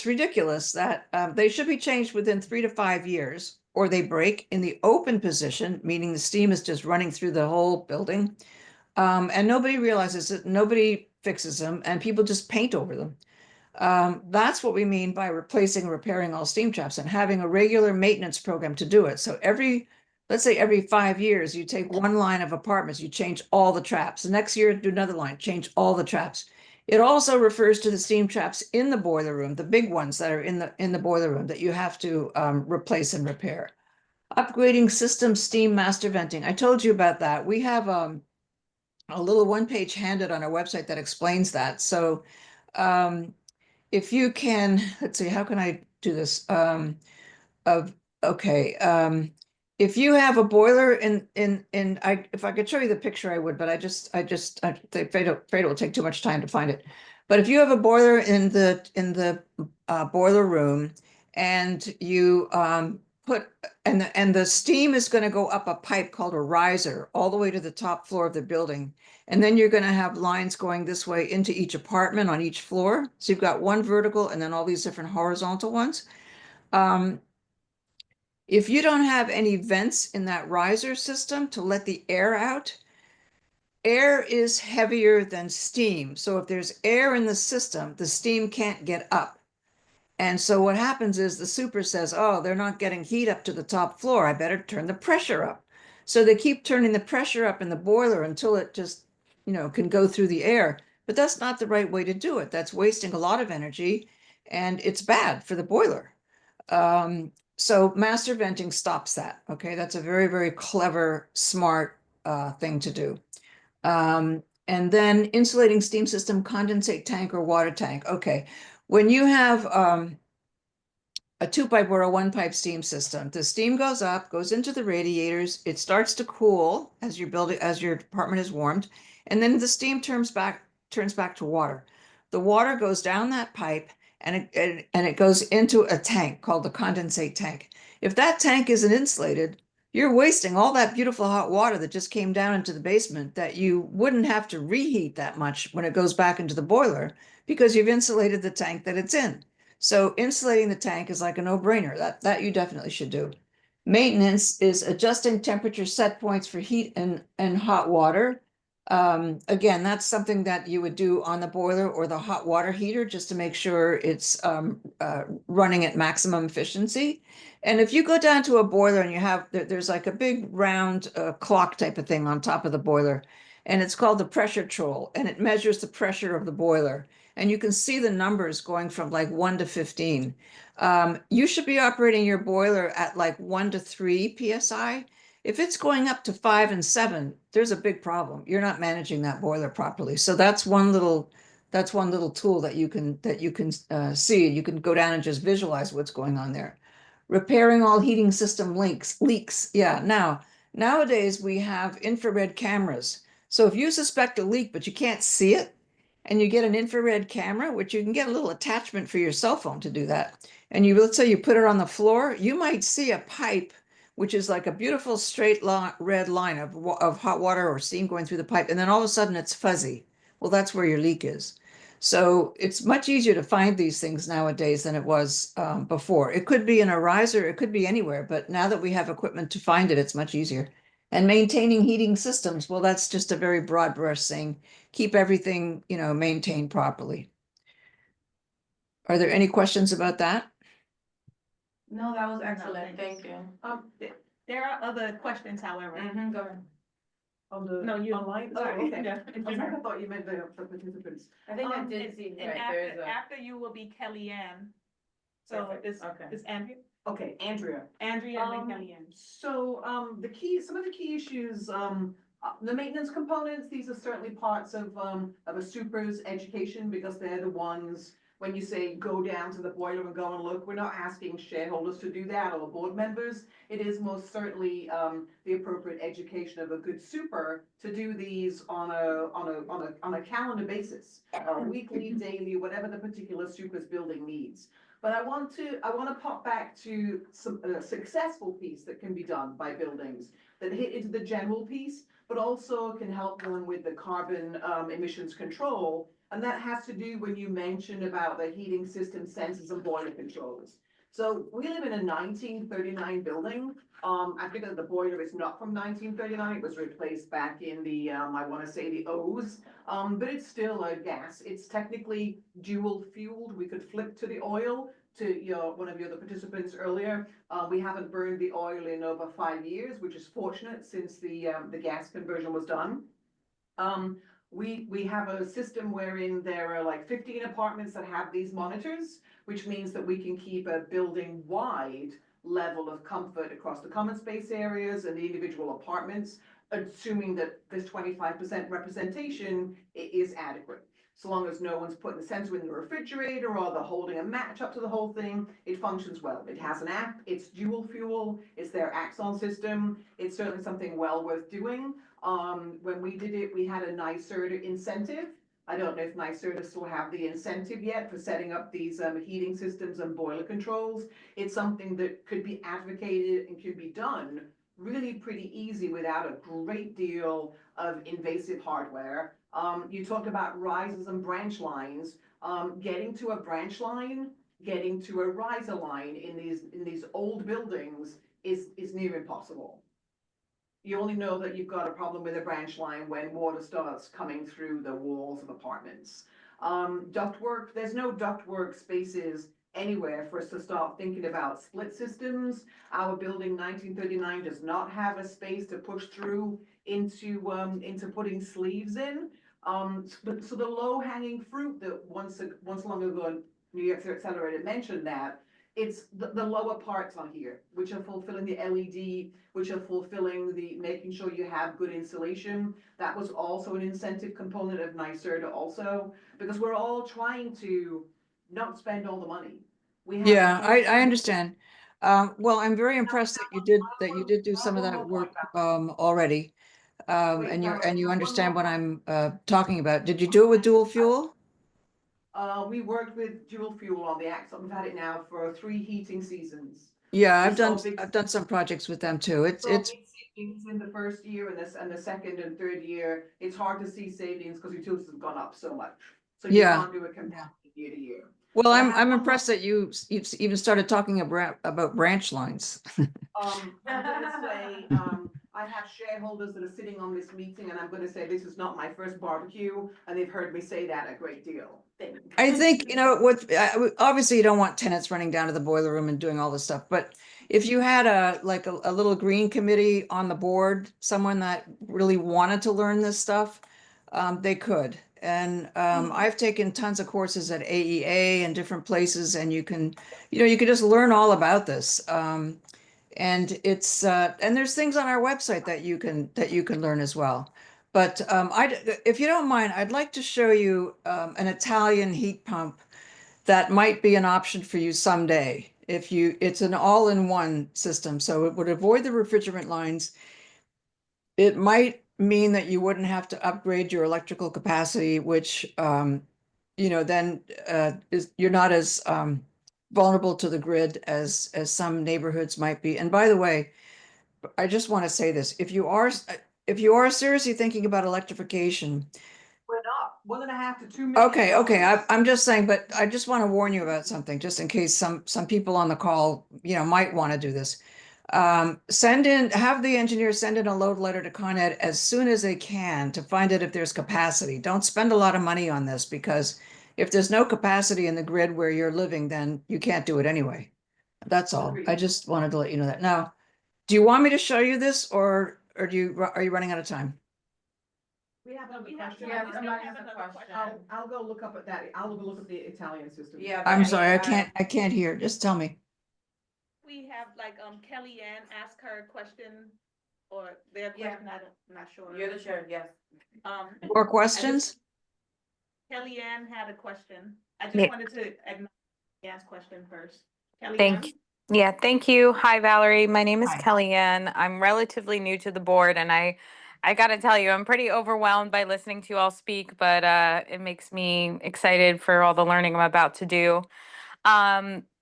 ridiculous that they should be changed within 3 to 5 years, or they break in the open position, meaning the steam is just running through the whole building. And nobody realizes it, nobody fixes them, and people just paint over them. That's what we mean by replacing and repairing all steam traps and having a regular maintenance program to do it. So let's say every 5 years, you take one line of apartments, you change all the traps. The next year, do another line, change all the traps. It also refers to the steam traps in the boiler room, the big ones that are in the boiler room that you have to replace and repair. Upgrading system steam master venting. I told you about that. We have a little one-page handout on our website that explains that. So if you can, let's see, how can I do this? Okay. If you have a boiler if I could show you the picture, I would, but I think Freda will take too much time to find it. But if you have a boiler in the boiler room and you and the steam is going to go up a pipe called a riser all the way to the top floor of the building. And then you're going to have lines going this way into each apartment on each floor. So you've got one vertical and then all these different horizontal ones. If you don't have any vents in that riser system to let the air out, air is heavier than steam. So if there's air in the system, the steam can't get up. And so what happens is the super says, oh, they're not getting heat up to the top floor. I better turn the pressure up. So they keep turning the pressure up in the boiler until it just, can go through the air. But that's not the right way to do it. That's wasting a lot of energy and it's bad for the boiler. So master venting stops that. Okay, that's a very, very clever, smart thing to do. And then insulating steam system, condensate tank or water tank. Okay, when you have a 2-pipe or a 1-pipe steam system, the steam goes up, goes into the radiators, it starts to cool as your apartment is warmed, and then the steam turns back to water. The water goes down that pipe and it goes into a tank called the condensate tank. If that tank isn't insulated, you're wasting all that beautiful hot water that just came down into the basement that you wouldn't have to reheat that much when it goes back into the boiler because you've insulated the tank that it's in. So insulating the tank is like a no-brainer. That you definitely should do. Maintenance is adjusting temperature set points for heat and hot water. Again, that's something that you would do on the boiler or the hot water heater just to make sure it's running at maximum efficiency. And if you go down to a boiler and there's like a big round clock type of thing on top of the boiler, and it's called the pressure troll, and it measures the pressure of the boiler. And you can see the numbers going from like 1 to 15. You should be operating your boiler at like 1 to 3 PSI. If it's going up to 5 and 7, there's a big problem. You're not managing that boiler properly. So that's one little tool that you can see. You can go down and just visualize what's going on there. Repairing all heating system leaks. Yeah, nowadays we have infrared cameras. So if you suspect a leak, but you can't see it, and you get an infrared camera, which you can get a little attachment for your cell phone to do that. And let's say you put it on the floor, you might see a pipe, which is like a beautiful straight red line of hot water or steam going through the pipe. And then all of a sudden it's fuzzy. Well, that's where your leak is. So it's much easier to find these things nowadays than it was before. It could be in a riser, it could be anywhere, but now that we have equipment to find it, it's much easier. And maintaining heating systems, well, that's just a very broad brush saying, keep everything, maintained properly. Are there any questions about that?
No, that was excellent, thank you.
There are other questions, however.
Go ahead.
On the
No, you.
online? Oh,
Sorry,
okay.
yeah, in
I
general.
thought you meant the participants.
I think I did see,
And
right, there is
after you will be Kellyanne. So
Perfect, okay.
it's Andrea,
Okay, Andrea.
and then Kellyanne.
So, some of the key issues, the maintenance components, these are certainly parts of a super's education because they're the ones when you say go down to the boiler and go and look, we're not asking shareholders to do that or board members. It is most certainly, the appropriate education of a good super to do these on a calendar basis, weekly, daily, whatever the particular super's building needs. But I want to pop back to some successful piece that can be done by buildings that hit into the general piece, but also can help them with the carbon emissions control. And that has to do when you mentioned about the heating system sensors and boiler controls. So we live in a 1939 building. I think that the boiler is not from 1939. It was replaced back in the, I want to say the O's. But it's still a gas. It's technically dual fueled. We could flip to the oil. To one of your other participants earlier, we haven't burned the oil in over 5 years, which is fortunate since the gas conversion was done. We have a system wherein there are like 15 apartments that have these monitors, which means that we can keep a building-wide level of comfort across the common space areas and the individual apartments, assuming that this 25% representation is adequate. So long as no one's putting the sensor in the refrigerator or they're holding a match up to the whole thing, it functions well. It has an app, it's dual fuel, it's their Axon system. It's certainly something well worth doing. When we did it, we had a NYSERDA incentive. I don't know if NYSERDA still have the incentive yet for setting up these heating systems and boiler controls. It's something that could be advocated and could be done really pretty easy without a great deal of invasive hardware. You talked about risers and branch lines. Getting to a branch line, getting to a riser line in these old buildings is near impossible. You only know that you've got a problem with a branch line when water starts coming through the walls of apartments. Ductwork, there's no ductwork spaces anywhere for us to start thinking about split systems. Our building 1939 does not have a space to push through into putting sleeves in. So the low hanging fruit that once long ago New York Accelerated mentioned that, it's the lower parts on here, which are fulfilling the LED, which are fulfilling the making sure you have good insulation. That was also an incentive component of NYSERDA also, because we're all trying to not spend all the money.
Yeah, I understand. Well, I'm very impressed that you did do some of that work already. And you understand what I'm talking about. Did you do it with dual fuel?
We worked with dual fuel on the Axon. We've had it now for 3 heating seasons.
Yeah,
We saw big-
I've done some projects with them too. It's
big savings in the first year and the second and third year. It's hard to see savings because utilities have gone up so much. So you
Yeah.
can't do a comparison year to year.
well,
I
I'm
have one
impressed that you've even started talking about branch lines.
I'm gonna say, I have shareholders that are sitting on this meeting, and I'm gonna say this is not my first barbecue, and they've heard me say that a great deal.
I think, obviously you don't want tenants running down to the boiler room and doing all this stuff, but if you had a little green committee on the board, someone that really wanted to learn this stuff, they could. And I've taken tons of courses at AEA and different places, and you can just learn all about this. And it's and there's things on our website that you can learn as well. But if you don't mind, I'd like to show you an Italian heat pump that might be an option for you someday. It's an all-in-one system, so it would avoid the refrigerant lines. It might mean that you wouldn't have to upgrade your electrical capacity, which then you're not as vulnerable to the grid as some neighborhoods might be. And by the way, I just want to say this: if you are seriously thinking about electrification,
We're not, 1.5 to 2 million.
okay, I'm just saying, but I just want to warn you about something, just in case some people on the call, might want to do this. Have the engineer send in a load letter to Con Ed as soon as they can to find out if there's capacity. Don't spend a lot of money on this, because if there's no capacity in the grid where you're living, then you can't do it anyway. That's all. I
Agreed.
just wanted to let you know that. Now, do you want me to show you this, or are you running out of time?
We have another
We have
question.
Yeah,
we
somebody
have
has a
another
question.
I'll go look up at that. I'll go look at the Italian system.
Yeah,
I'm
but
sorry, I can't hear. Just tell me.
We have Kellyanne ask her question or their
Yeah.
question, I'm not sure.
You're the chair, yes.
More questions?
Kellyanne had a question. I just
Yeah.
wanted to acknowledge Ann's question first.
Thank,
Kellyanne?
yeah, thank you. Hi, Valerie. My name is
Hi.
Kellyanne. I'm relatively new to the board and I gotta tell you, I'm pretty overwhelmed by listening to you all speak, but it makes me excited for all the learning I'm about to do.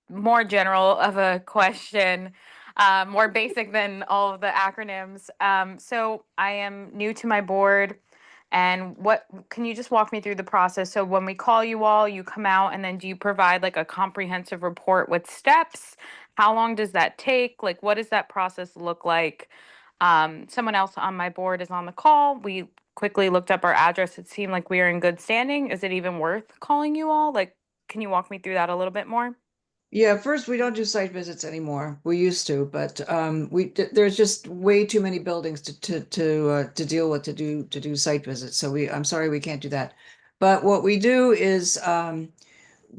More general of a question, more basic than all of the acronyms. So I am new to my board. And what can you just walk me through the process? So when we call you all, you come out and then do you provide like a comprehensive report with steps? How long does that take? Like, what does that process look like? Someone else on my board is on the call. We quickly looked up our address. It seemed like we are in good standing. Is it even worth calling you all? Like, can you walk me through that a little bit more?
Yeah, first, we don't do site visits anymore. We used to, but there's just way too many buildings to deal with to do site visits. So I'm sorry, we can't do that. But what we do is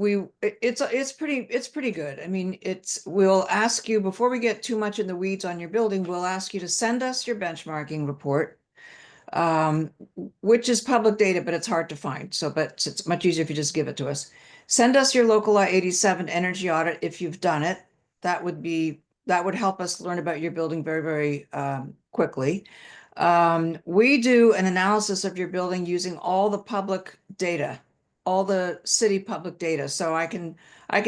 it's pretty good. I mean, we'll ask you before we get too much in the weeds on your building, we'll ask you to send us your benchmarking report, um, which is public data, but it's hard to find. So, but it's much easier if you just give it to us. Send us your local law 87 energy audit if you've done it. That would help us learn about your building very, very quickly. We do an analysis of your building using all the public data, all the city public data. So I can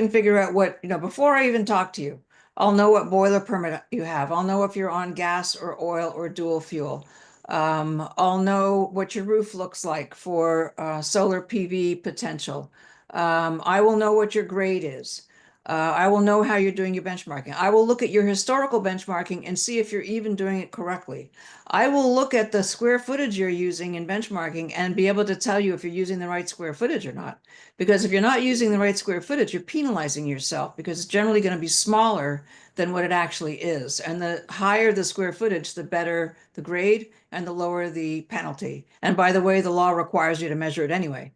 figure out what, before I even talk to you, I'll know what boiler permit you have. I'll know if you're on gas or oil or dual fuel. I'll know what your roof looks like for solar PV potential. I will know what your grade is. I will know how you're doing your benchmarking. I will look at your historical benchmarking and see if you're even doing it correctly. I will look at the square footage you're using in benchmarking and be able to tell you if you're using the right square footage or not. Because if you're not using the right square footage, you're penalizing yourself because it's generally going to be smaller than what it actually is. And the higher the square footage, the better the grade and the lower the penalty. And by the way, the law requires you to measure it anyway.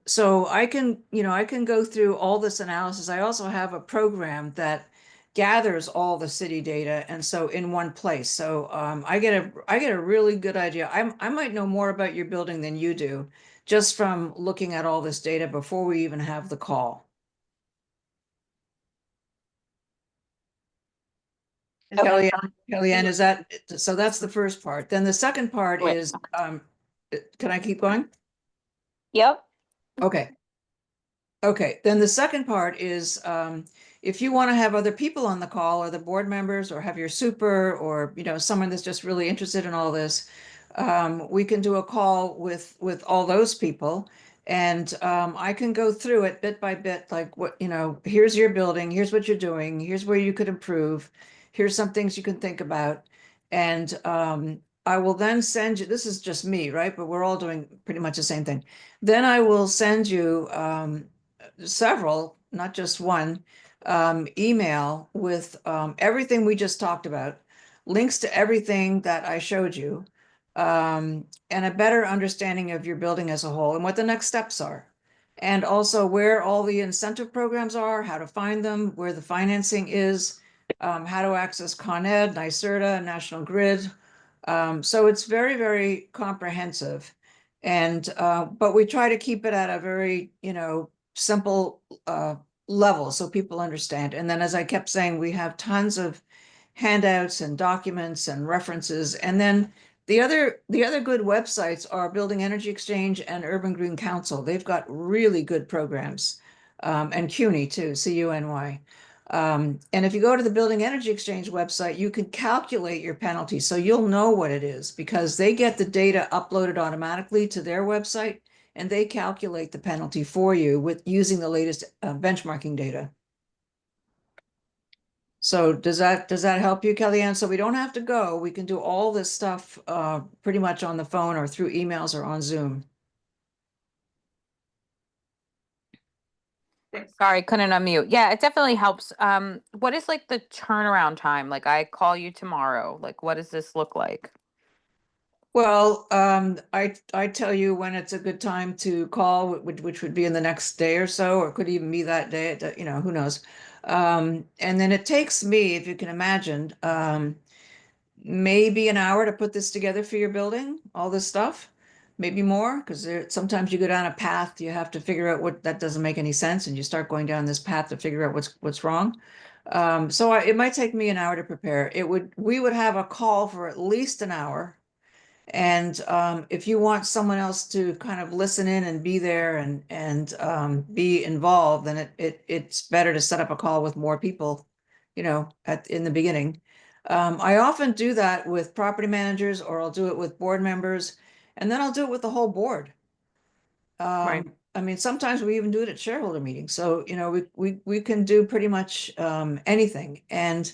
So I can go through all this analysis. I also have a program that gathers all the city data and so in one place. So I get a really good idea. I might know more about your building than you do just from looking at all this data before we even have the call. Kellyanne, is that, so that's the first part. Then the second part
Right.
is, can I keep going?
Yep.
Okay. Okay, then the second part is, if you want to have other people on the call or the board members or have your super or, someone that's just really interested in all this, we can do a call with all those people. And I can go through it bit by bit, like what, here's your building, here's what you're doing, here's where you could improve, here's some things you can think about. And I will then send you, this is just me, right? But we're all doing pretty much the same thing. Then I will send you several, not just one, email with everything we just talked about, links to everything that I showed you, and a better understanding of your building as a whole and what the next steps are. And also where all the incentive programs are, how to find them, where the financing is, how to access Con Ed, NYSERDA, National Grid. So it's very, very comprehensive. And but we try to keep it at a very, simple level so people understand. And then, as I kept saying, we have tons of handouts and documents and references. And then the other good websites are Building Energy Exchange and Urban Green Council. They've got really good programs, and CUNY too, CUNY. And if you go to the Building Energy Exchange website, you can calculate your penalty. So you'll know what it is because they get the data uploaded automatically to their website and they calculate the penalty for you with using the latest benchmarking data. So does that help you, Kellyanne? So we don't have to go. We can do all this stuff pretty much on the phone or through emails or on Zoom.
Sorry, couldn't unmute. Yeah, it definitely helps. What is like the turnaround time? Like I call you tomorrow. Like what does this look like?
Well, I tell you when it's a good time to call, which would be in the next day or so, or could even be that day, who knows. And then it takes me, if you can imagine, maybe an hour to put this together for your building, all this stuff. maybe more, because sometimes you go down a path, you have to figure out what, that doesn't make any sense, and you start going down this path to figure out what's wrong. So it might take me an hour to prepare. We would have a call for at least an hour. And if you want someone else to kind of listen in and be there and be involved, then it's better to set up a call with more people, you know, in the beginning. I often do that with property managers, or I'll do it with board members, and then I'll do it with the whole board.
Right.
I mean, sometimes we even do it at shareholder meetings. So, you know, we can do pretty much anything. And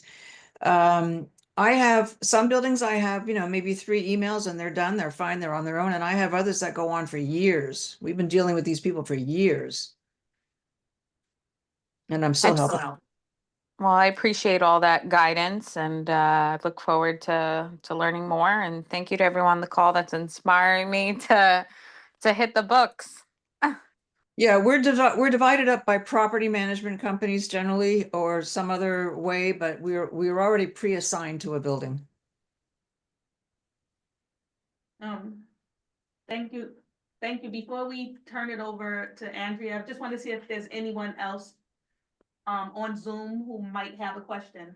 I have some buildings, I have, you know, maybe 3 emails and they're done, they're fine, they're on their own. And I have others that go on for years. We've been dealing with these people for years. And I'm still helping out.
Well, I appreciate all that guidance and look forward to learning more. And thank you to everyone on the call that's inspiring me to hit the books.
Yeah, we're divided up by property management companies generally, or some other way, but we're already pre-assigned to a building.
Thank you. Thank you. Before we turn it over to Andrea, I just want to see if there's anyone else on Zoom who might have a question.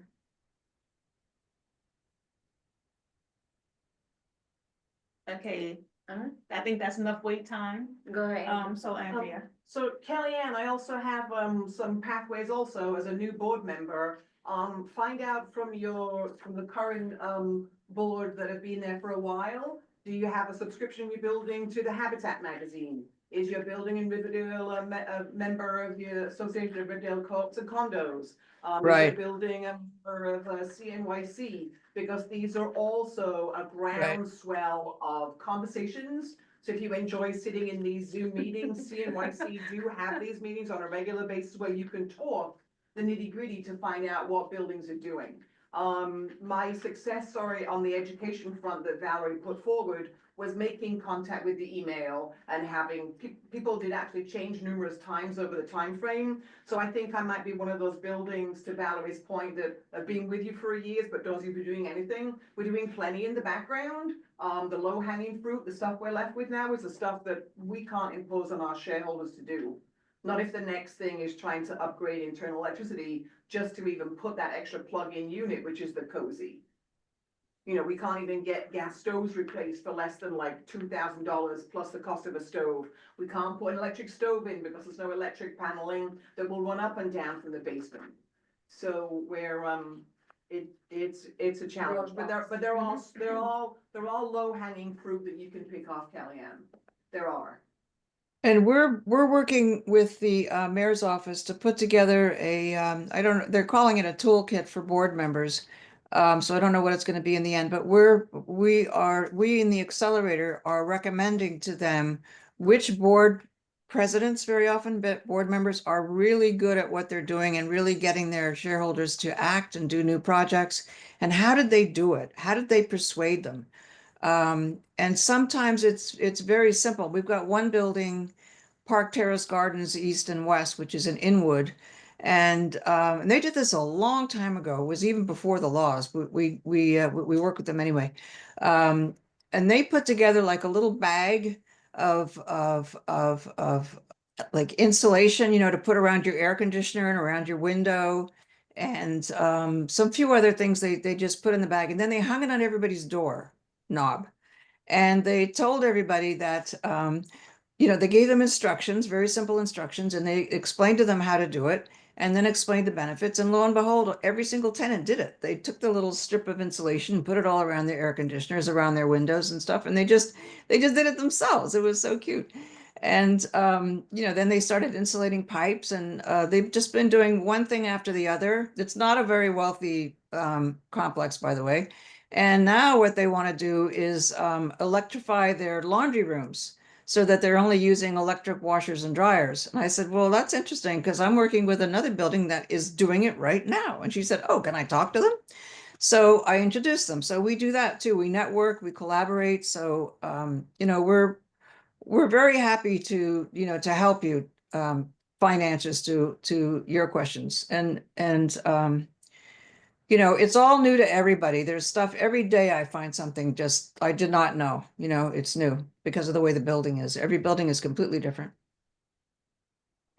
Okay, I think that's enough wait time.
Go ahead.
So Andrea.
So Kellyanne, I also have some pathways also as a new board member. Find out from the current board that have been there for a while. Do you have a subscription in your building to the Habitat magazine? Is your building in Riverdale a member of the Association of Riverdale Co-ops and Condos? Is
Right.
your building a member of CNYC? Because these are also a groundswell of conversations. So if you enjoy sitting in these Zoom meetings, CNYC do have these meetings on a regular basis where you can talk the nitty gritty to find out what buildings are doing. My success story on the education front that Valerie put forward was making contact with the email and having people did actually change numerous times over the time frame. So I think I might be one of those buildings, to Valerie's point, that have been with you for years but don't seem to be doing anything. We're doing plenty in the background. The low hanging fruit, the stuff we're left with now is the stuff that we can't impose on our shareholders to do. Not if the next thing is trying to upgrade internal electricity just to even put that extra plug-in unit, which is the cozy. You know, we can't even get gas stoves replaced for less than like $2,000 plus the cost of a stove. We can't put an electric stove in because there's no electric paneling that will run up and down from the basement. So we're it's a challenge, but they're all low hanging fruit that you can pick off, Kellyanne. There are.
And we're working with the mayor's office to put together a I don't know, they're calling it a toolkit for board members. So I don't know what it's going to be in the end, but we in the accelerator are recommending to them which board presidents, very often, but board members are really good at what they're doing and really getting their shareholders to act and do new projects. And how did they do it? How did they persuade them? And sometimes it's very simple. We've got one building, Park Terrace Gardens East and West, which is in Inwood. And they did this a long time ago. It was even before the laws, but we work with them anyway. And they put together like a little bag of like insulation, you know, to put around your air conditioner and around your window, and some few other things they just put in the bag, and then they hung it on everybody's door knob. And they told everybody that, you know, they gave them instructions, very simple instructions, and they explained to them how to do it, and then explained the benefits. And lo and behold, every single tenant did it. They took the little strip of insulation and put it all around their air conditioners, around their windows and stuff. And they just did it themselves. It was so cute. And, you know, then they started insulating pipes, and they've just been doing one thing after the other. It's not a very wealthy complex, by the way. And now what they want to do is electrify their laundry rooms so that they're only using electric washers and dryers. And I said, well, that's interesting, because I'm working with another building that is doing it right now. And she said, oh, can I talk to them? So I introduced them. So we do that too. We network, we collaborate. So, you know, we're very happy to, you know, to help you find answers to your questions. And You know, it's all new to everybody. There's stuff every day I find something just I did not know, you know, it's new because of the way the building is. Every building is completely different.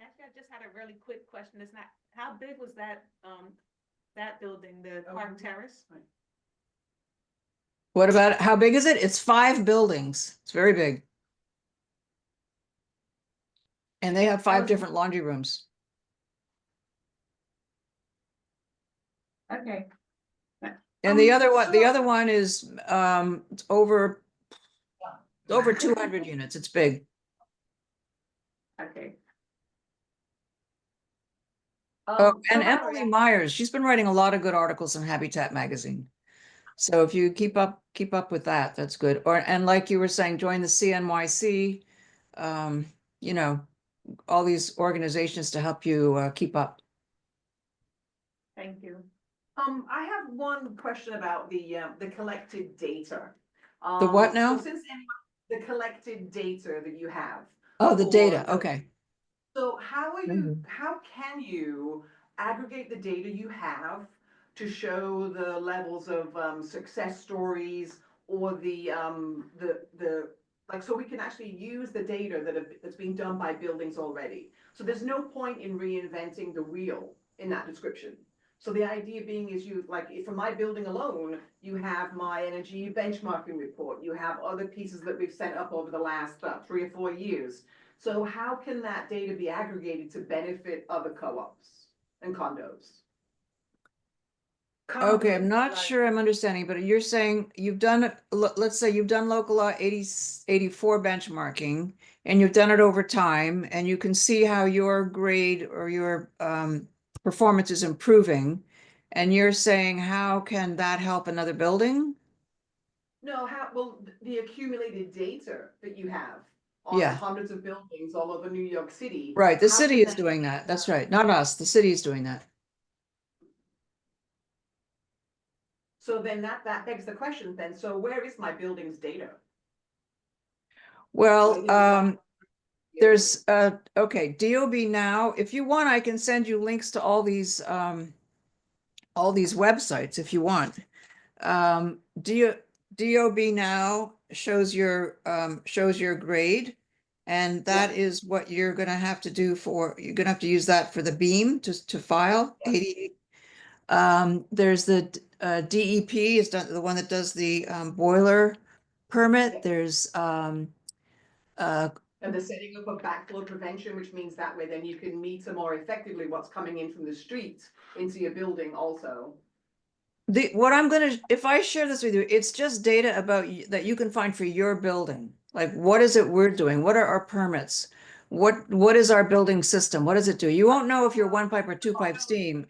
Actually, I just had a really quick question. It's not, how big was that building, the Park Terrace?
What about how big is it? It's 5 buildings. It's very big. And they have 5 different laundry rooms.
Okay.
And the other
so-
one is it's over 200 units. It's big.
Okay.
Oh, and
so
Emily Myers, she's been writing a lot of good articles in Habitat magazine. So if you keep up with that, that's good. Or and like you were saying, join the CNYC, you know, all these organizations to help you keep up.
Thank you.
I have one question about the collected data.
The what now?
So since the collected data that you have.
Oh, the
for
data.
the-
Okay.
So how are you,
Mhm.
how can you aggregate the data you have to show the levels of success stories or like, so we can actually use the data that's being done by buildings already. So there's no point in reinventing the wheel in that description. So the idea being is you, like, for my building alone, you have my energy benchmarking report, you have other pieces that we've set up over the last 3 or 4 years. So how can that data be aggregated to benefit other co-ops and condos?
Okay, I'm
Condos,
not
like-
sure I'm understanding, but you're saying you've done, let's say you've done local law 84 benchmarking, and you've done it over time, and you can see how your grade or your performance is improving. And you're saying, how can that help another building?
No, well, the accumulated data that you have on
Yeah.
hundreds of buildings all over New York City.
Right, the
how
city
can
is doing that. That's right. Not us. The city is doing that.
So then that begs the question then, so where is my building's data?
Well,
Where is
there's okay, DOB now. If you want, I can send you links to all these websites if you want. DOB now shows your grade, and that is what you're gonna have to do you're gonna have to use that for the beam to file 88. There's the DEP is the one that does the boiler permit. There's
and the setting up of backflow prevention, which means that way then you can meter more effectively what's coming in from the street into your building also.
what I'm gonna, if I share this with you, it's just data about that you can find for your building. Like, what is it we're doing? What are our permits? What is our building system? What does it do? You won't know if you're 1-pipe or 2-pipe steam.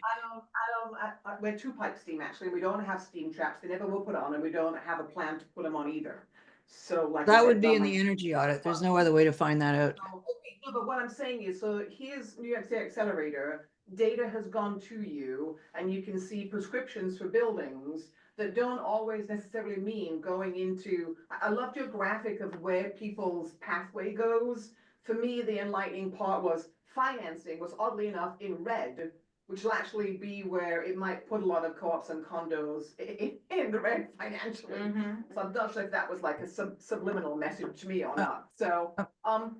We're 2-pipe steam actually, we don't have steam traps, they never will put on, and we don't have a plan to put them on either. So like.
That would be in the energy audit. There's no other way to find that out.
Okay, no, but what I'm saying is, so here's New York State Accelerator, data has gone to you, and you can see prescriptions for buildings that don't always necessarily mean going into, I loved your graphic of where people's pathway goes. For me, the enlightening part was financing was oddly enough in red, which will actually be where it might put a lot of co-ops and condos in the red financially. So I'm not sure if that was like a subliminal message to me or not. So, but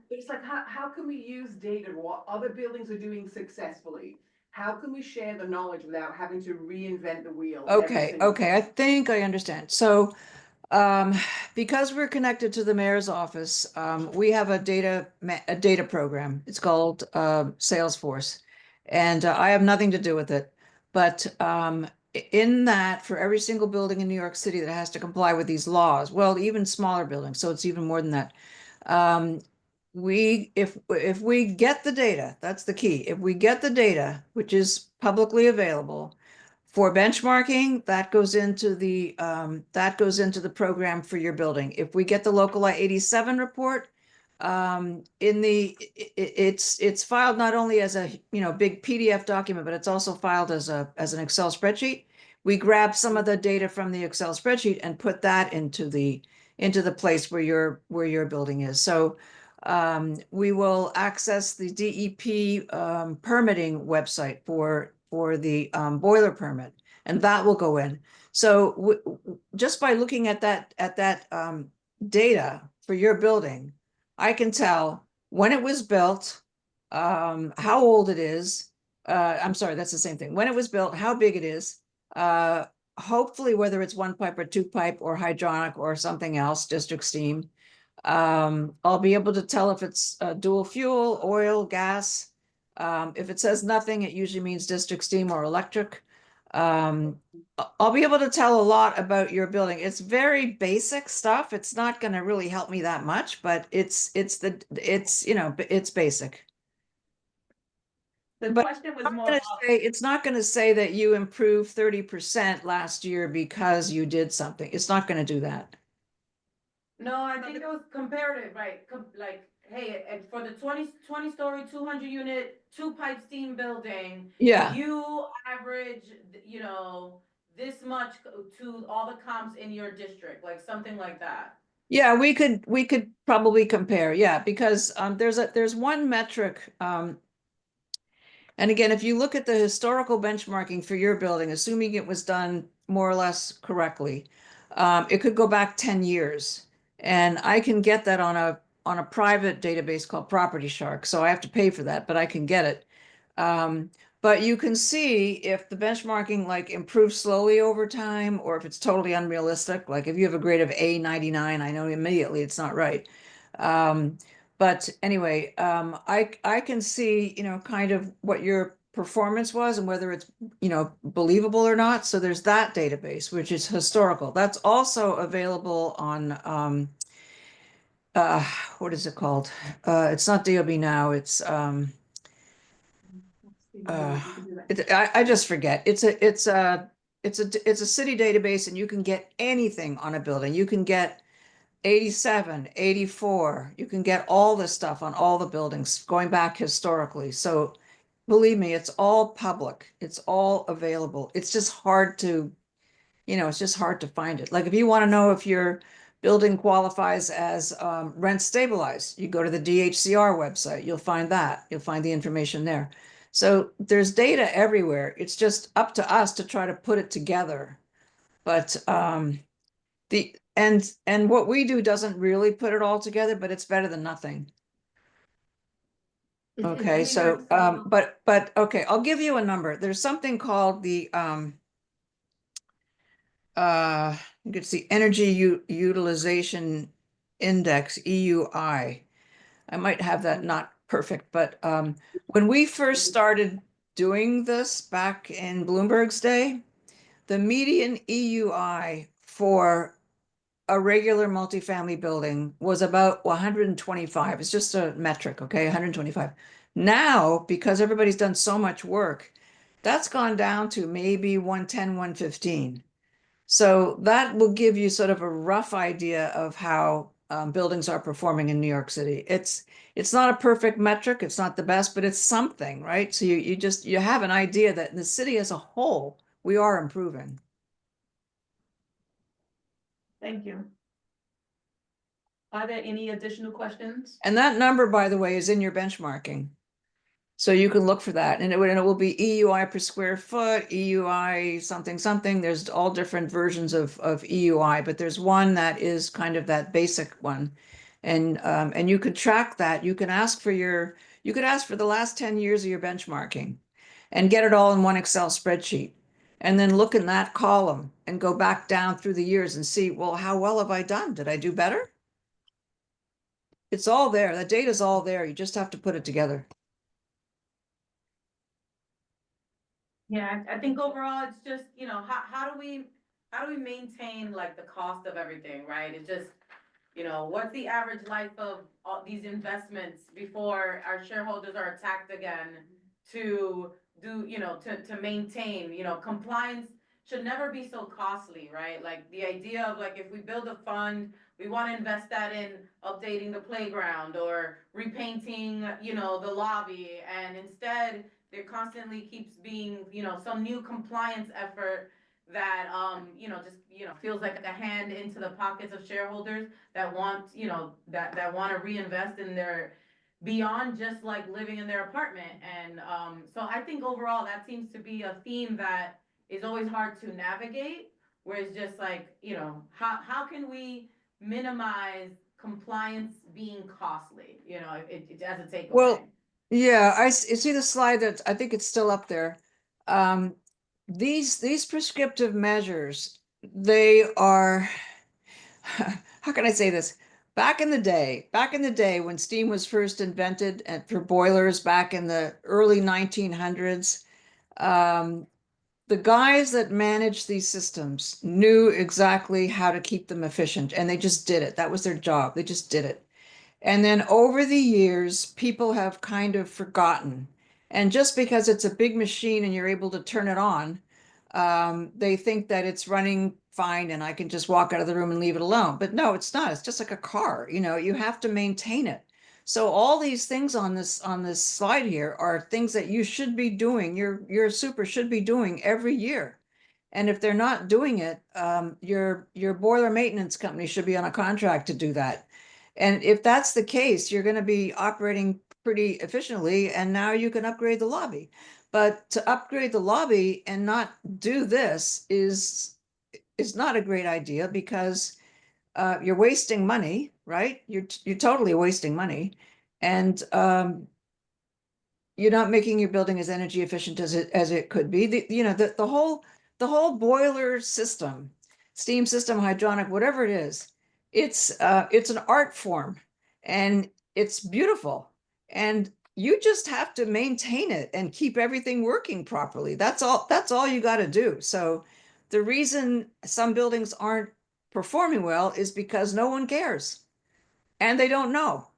it's like, how can we use data, what other buildings are doing successfully? How can we share the knowledge without having to reinvent the wheel? every
Okay,
single
okay, I think I understand. So, because we're connected to the mayor's office, we have a data program. It's called Salesforce, and I have nothing to do with it. But in that, for every single building in New York City that has to comply with these laws, well, even smaller buildings, so it's even more than that. If we get the data, that's the key. If we get the data, which is publicly available, for benchmarking, that goes into the program for your building. If we get the local law 87 report, it's filed not only as a big PDF document, but it's also filed as an Excel spreadsheet. We grab some of the data from the Excel spreadsheet and put that into the place where your building is. So we will access the DEP permitting website for the boiler permit. and that will go in. So just by looking at that data for your building, I can tell when it was built, how old it is. I'm sorry, that's the same thing. When it was built, how big it is, hopefully whether it's one pipe or two pipe or hydronic or something else, district steam. I'll be able to tell if it's dual fuel, oil, gas. If it says nothing, it usually means district steam or electric. I'll be able to tell a lot about your building. It's very basic stuff. It's not going to really help me that much, but it's basic.
The
But
question was
I'm
more
gonna
about,
say, it's not going to say that you improved 30% last year because you did something. It's not going to do that.
No, I think it was comparative, right? Like, hey, and for the 20-story, 200-unit, two-pipe steam building,
Yeah.
you average, this much to all the comps in your district, like something like that.
Yeah, we could probably compare. Yeah, because there's one metric. And again, if you look at the historical benchmarking for your building, assuming it was done more or less correctly, it could go back 10 years. And I can get that on a private database called Property Shark. So I have to pay for that, but I can get it. But you can see if the benchmarking like improves slowly over time, or if it's totally unrealistic. Like if you have a grade of A99, I know immediately it's not right. But anyway, I can see, kind of what your performance was and whether it's, believable or not. So there's that database, which is historical. That's also available on, what is it called? It's not DOB now, it's, I just forget. It's a city database, and you can get anything on a building. You can get 87, 84. You can get all this stuff on all the buildings going back historically. So believe me, it's all public. It's all available. It's just hard to, it's just hard to find it. Like if you want to know if your building qualifies as rent stabilized, you go to the DHCR website. You'll find that. You'll find the information there. So there's data everywhere. It's just up to us to try to put it together. But and what we do doesn't really put it all together, but it's better than nothing. Okay, so but okay, I'll give you a number. There's something called the you can see energy utilization index, EUI. I might have that not perfect, but when we first started doing this back in Bloomberg's day, the median EUI for a regular multifamily building was about 125. It's just a metric, okay, 125. Now, because everybody's done so much work, that's gone down to maybe 110, 115. So that will give you sort of a rough idea of how buildings are performing in New York City. It's not a perfect metric. It's not the best, but it's something, right? So you have an idea that in the city as a whole, we are improving.
thank you. Are there any additional questions?
And that number, by the way, is in your benchmarking. So you can look for that, and it will be EUI per square foot, EUI something, something. There's all different versions of EUI, but there's one that is kind of that basic one. And you could track that. You could ask for the last 10 years of your benchmarking and get it all in one Excel spreadsheet. And then look in that column and go back down through the years and see, well, how well have I done? Did I do better? It's all there. The data's all there. You just have to put it together.
Yeah, I think overall, it's just, how do we maintain like the cost of everything, right? It's just, what's the average life of all these investments before our shareholders are attacked again to do, to maintain, compliance should never be so costly, right? Like the idea of like, if we build a fund, we want to invest that in updating the playground or repainting, the lobby, and instead there constantly keeps being, some new compliance effort that, just, feels like a hand into the pockets of shareholders that want, that want to reinvest in their, beyond just like living in their apartment. And so I think overall that seems to be a theme that is always hard to navigate, where it's just like, you know, how can we minimize compliance being costly, you know, it as a takeaway?
Well, yeah, you see the slide that I think it's still up there. These prescriptive measures, they are, how can I say this? Back in the day when steam was first invented and for boilers back in the early 1900s, the guys that managed these systems knew exactly how to keep them efficient, and they just did it. That was their job. They just did it. And then over the years, people have kind of forgotten. And just because it's a big machine and you're able to turn it on, they think that it's running fine and I can just walk out of the room and leave it alone. But no, it's not. It's just like a car. You know, you have to maintain it. So all these things on this slide here are things that you should be doing. Your super should be doing every year. And if they're not doing it, your boiler maintenance company should be on a contract to do that. And if that's the case, you're going to be operating pretty efficiently, and now you can upgrade the lobby. But to upgrade the lobby and not do this is not a great idea because you're wasting money, right? You're totally wasting money, and you're not making your building as energy efficient as it could be. The whole boiler system, steam system, hydronic, whatever it is, it's an art form, and it's beautiful, and you just have to maintain it and keep everything working properly. That's all you got to do. So the reason some buildings aren't performing well is because no one cares, and they don't know,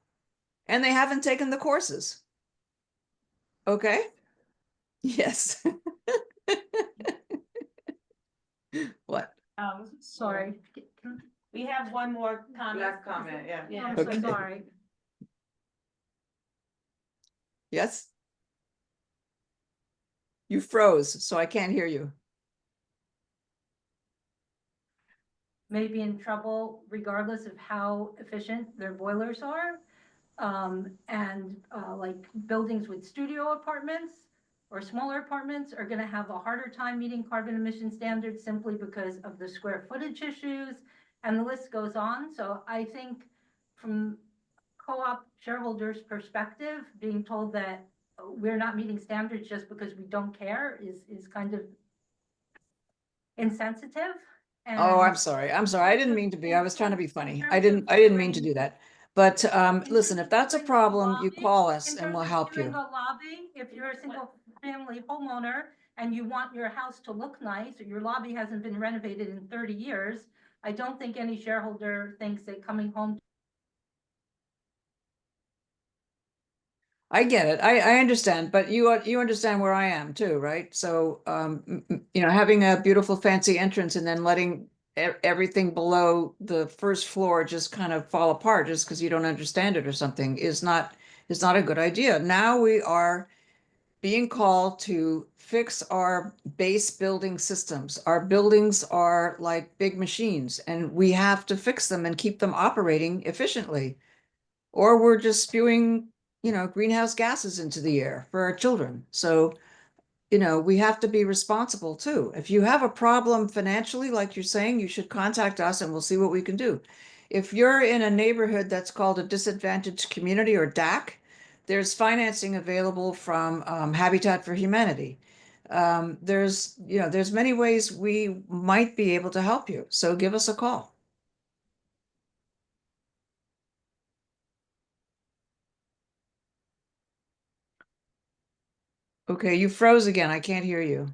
and they haven't taken the courses. Okay. Yes. What?
Sorry.
We have one more comment.
Last comment, yeah.
Yeah.
I'm so
Okay.
sorry.
Yes? You froze, so I can't hear you.
May be in trouble regardless of how efficient their boilers are. Like buildings with studio apartments or smaller apartments are gonna have a harder time meeting carbon emission standards simply because of the square footage issues, and the list goes on. So I think from co-op shareholders' perspective, being told that we're not meeting standards just because we don't care is kind of insensitive.
Oh, I'm
And
sorry. I'm sorry. I didn't mean to be. I was trying to be funny. I didn't mean to do that. But listen, if that's a problem, you call us
in
and
terms
we'll
of
help
doing
you.
a lobby, if you're a single family homeowner and you want your house to look nice, or your lobby hasn't been renovated in 30 years, I don't think any shareholder thinks that coming home.
I get it. I understand, but you understand where I am too, right? So having a beautiful fancy entrance and then letting everything below the first floor just kind of fall apart just because you don't understand it or something is not a good idea. Now we are being called to fix our base building systems. Our buildings are like big machines, and we have to fix them and keep them operating efficiently, or we're just spewing, greenhouse gases into the air for our children. So, we have to be responsible too. If you have a problem financially, like you're saying, you should contact us and we'll see what we can do. If you're in a neighborhood that's called a disadvantaged community or DAC, there's financing available from Habitat for Humanity. There's many ways we might be able to help you. So give us a call. Okay, you froze again. I can't hear you.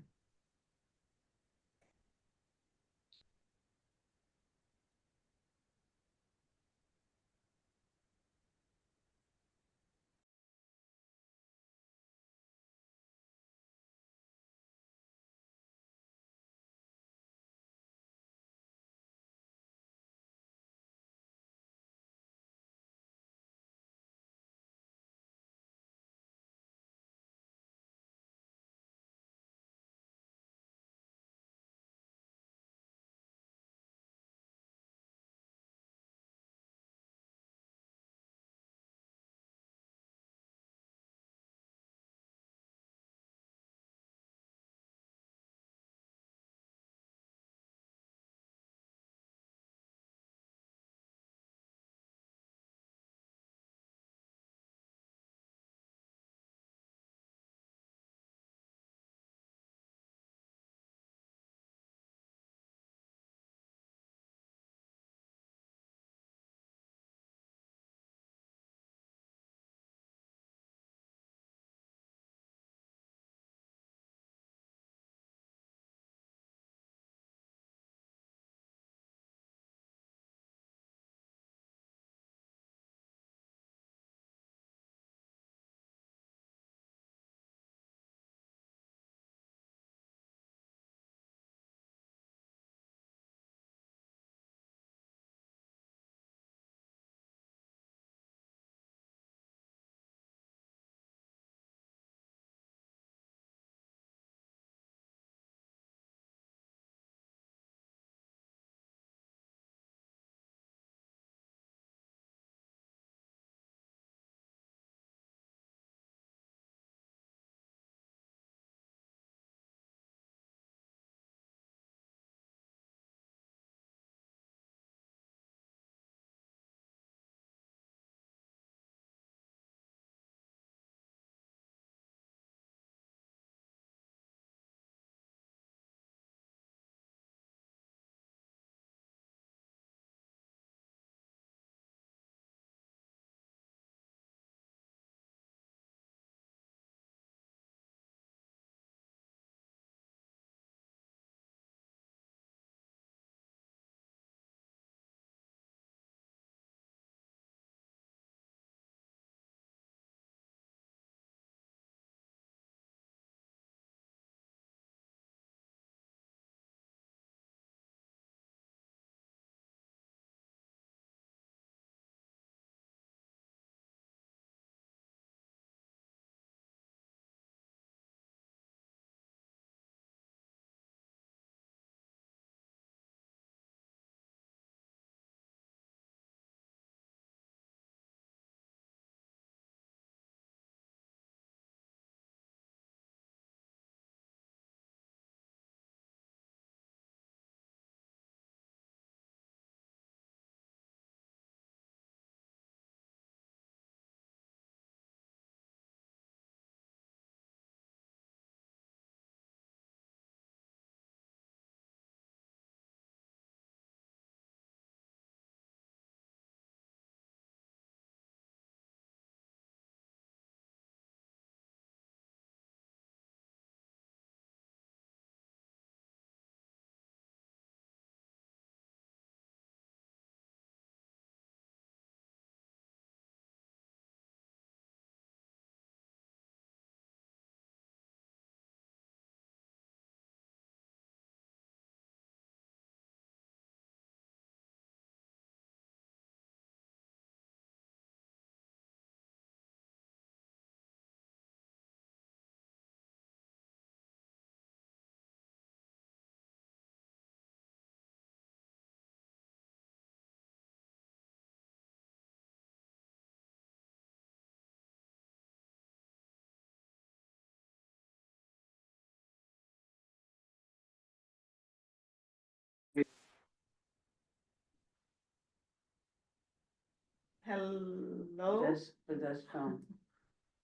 Hello?
That's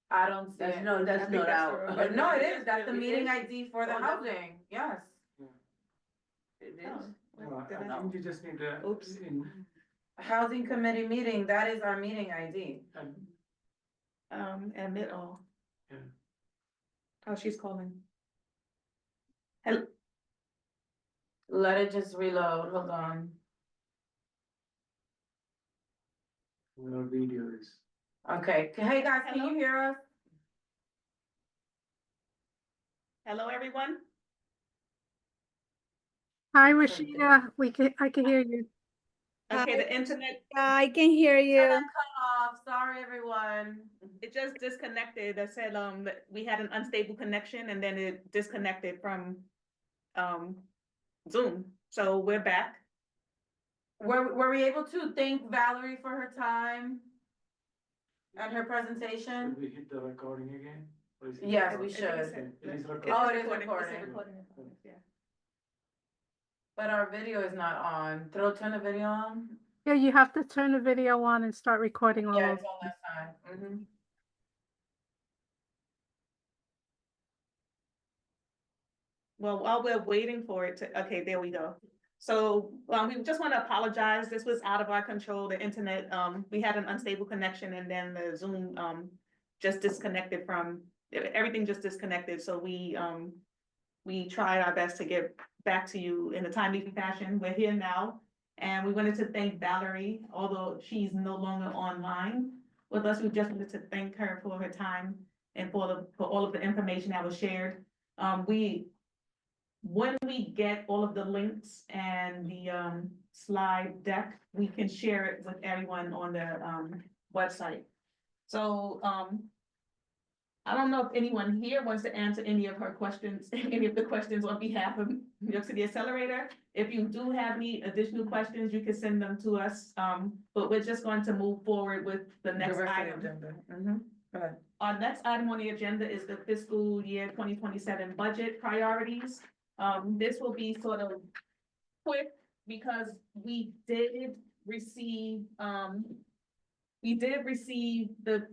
I don't see
that's
it.
no,
I
that's
think
not
that's
our.
the-
No, it is, that's the
It
meeting
is?
ID for the
Oh, that's-
housing, yes.
It
Oh,
is.
what did
I
I-
think you just need to.
Oops.
Housing committee meeting, that is our meeting ID.
Admit all.
Yeah.
Oh, she's calling.
Let it just reload, hold on.
No videos.
Okay, hey guys, can
Hello?
you hear us?
Hello, everyone?
Hi,
Okay.
Rashida. I can hear you.
Okay,
Hi.
the internet,
I can hear you.
Cut off, sorry, everyone.
it just disconnected. I said, that we had an unstable connection and then it disconnected from, Zoom. So we're back.
Were we able to thank Valerie for her time and her presentation?
Should we hit the recording again? Or is it
Yes,
recording?
we should.
It is
It's
recording.
Oh, it is
It's a
recording.
recording, yeah.
But our video is not on. Turn the video on?
Yeah, you have to turn the video on and start recording all
Yeah,
over.
it's on that side. Mhm.
Well, while we're waiting for it to, okay, there we go. So, we just want to apologize. This was out of our control, the internet, we had an unstable connection and then the Zoom, just disconnected from, everything just disconnected. So we tried our best to get back to you in a timely fashion. We're here now. And we wanted to thank Valerie, although she's no longer online with us. We just wanted to thank her for her time and for all of the information that was shared. When we get all of the links and the slide deck, we can share it with everyone on the website. So I don't know if anyone here wants to answer any of her questions, any of the questions on behalf of New York City Accelerator. If you do have any additional questions, you can send them to us. But we're just going to move forward with the next item.
Go ahead.
Our next item on the agenda is the fiscal year 2027 budget priorities. This will be sort of quick because we did receive the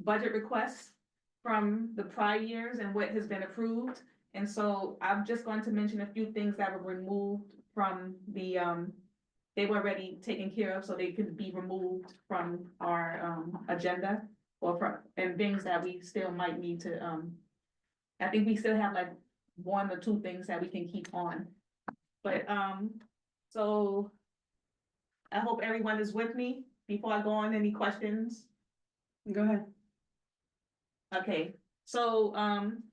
budget requests from the prior years and what has been approved. And so I'm just going to mention a few things that were removed from the, they were already taken care of, so they could be removed from our agenda or from, and things that we still might need to, I think we still have like one or two things that we can keep on. But, so I hope everyone is with me before I go on. Any questions?
Go ahead.
Okay, so,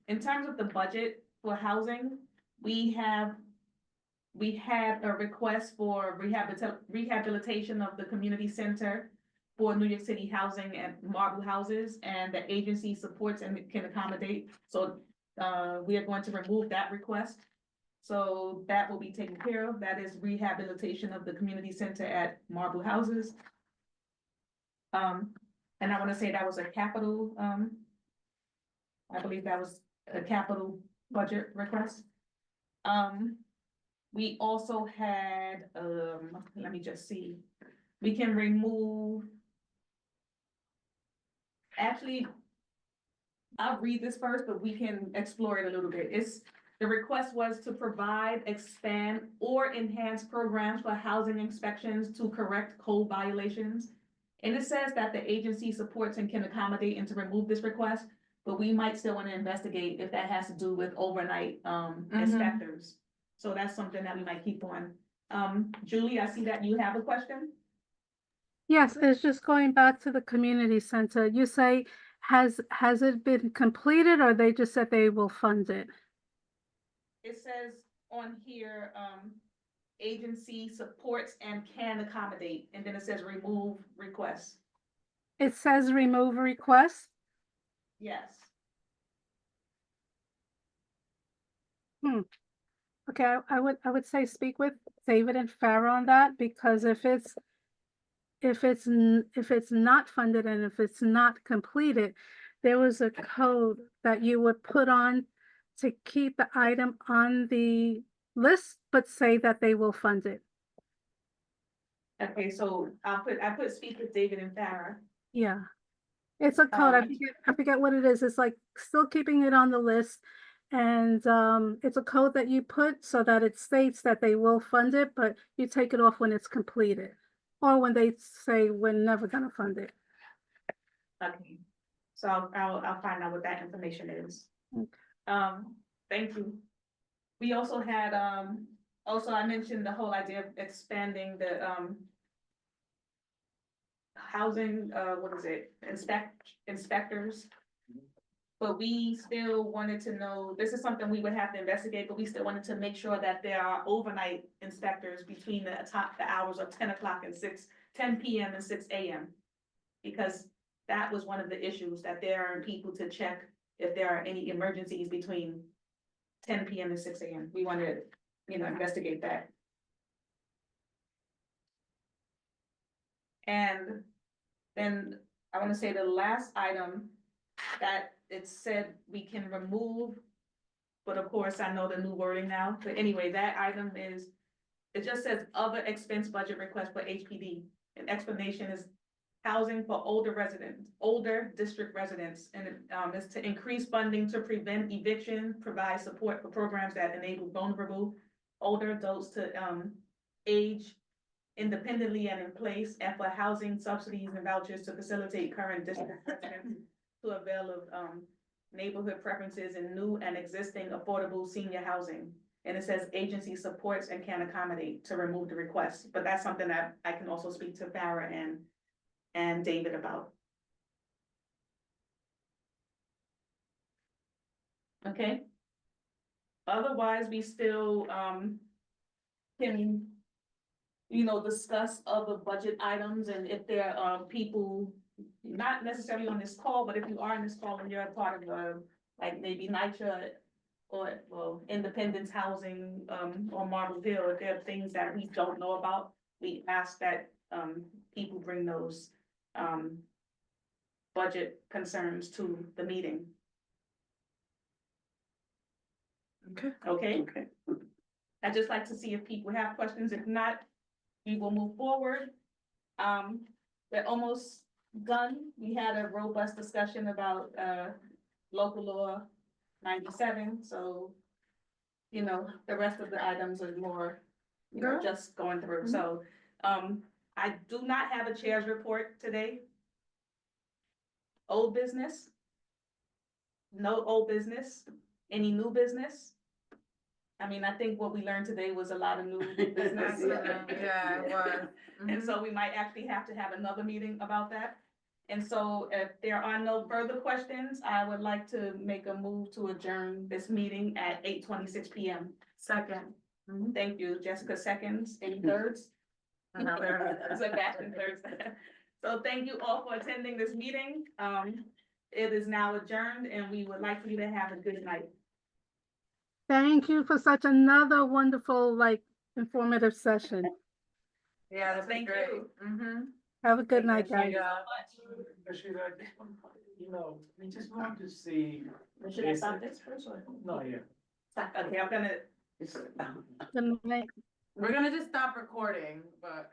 in terms of the budget for housing, we had a request for rehabilitation of the community center for New York City Housing and Marble Houses, and the agency supports and can accommodate. So, we are going to remove that request. So that will be taken care of. That is rehabilitation of the community center at Marble Houses. And I want to say that was a capital, I believe that was a capital budget request. We also had, let me just see, we can remove. Actually, I'll read this first, but we can explore it a little bit. The request was to provide, expand, or enhance programs for housing inspections to correct code violations. And it says that the agency supports and can accommodate and to remove this request, but we might still want to investigate if that has to do with overnight inspectors. So that's something that we might keep on. Julie, I see that you have a question.
Yes, it's just going back to the community center. You say, has it been completed or they just said they will fund it?
It says on here, agency supports and can accommodate, and then it says remove requests.
It says remove request.
Yes.
Okay, I would say speak with David and Farah on that, because if it's not funded and if it's not completed, there was a code that you would put on to keep the item on the list, but say that they will fund it.
Okay, so I put speak with David and Farah.
Yeah. It's a code.
Um,
I forget what it is. It's like still keeping it on the list. And it's a code that you put so that it states that they will fund it, but you take it off when it's completed. Or when they say we're never gonna fund it.
Okay, so I'll find out what that information is.
Okay.
Thank you. We also had, also I mentioned the whole idea of expanding the, housing, what is it, inspectors. But we still wanted to know, this is something we would have to investigate, but we still wanted to make sure that there are overnight inspectors between the hours of 10 o'clock and 10 PM and 6 AM. Because that was one of the issues, that there are people to check if there are any emergencies between 10 PM and 6 AM. We want to, investigate that. And then I want to say the last item that it said we can remove, but of course I know the new wording now, but anyway, that item is, it just says other expense budget request for HPD. An explanation is housing for older district residents, and is to increase funding to prevent eviction, provide support for programs that enable vulnerable older adults to age independently and in place, and for housing subsidies and vouchers to facilitate current district residents to avail of neighborhood preferences in new and existing affordable senior housing. And it says agency supports and can accommodate to remove the request, but that's something that I can also speak to Farah and David about. Okay. Otherwise, we still can, discuss other budget items, and if there are people not necessarily on this call, but if you are on this call and you're a part of like maybe NYCHA or, well, Independence Housing, or Marble Hill, if there are things that we don't know about, we ask that people bring those budget concerns to the meeting.
Okay.
Okay? Okay. I'd just like to see if people have questions. If not, we will move forward. We're almost done. We had a robust discussion about local law 97, so the rest of the items are more, just going through. So I do not have a chair's report today. Old business? No old business? Any new business? I mean, I think what we learned today was a lot of new business.
Yeah, it was.
And so we might actually have to have another meeting about that. And so if there are no further questions, I would like to make a move to adjourn this meeting at 8:26 PM.
Second.
Thank you, Jessica, seconds, any thirds? Sebastian thirds. So thank you all for attending this meeting. It is now adjourned, and we would like for you to have a good night.
Thank you for such another wonderful, informative session.
Yeah, that's
Thank
great.
you.
Have a good night, guys.
Bashir, we just want to see.
Should I stop this first or?
No, yeah.
Okay, I'm gonna.
Good night.
We're gonna just stop recording, but,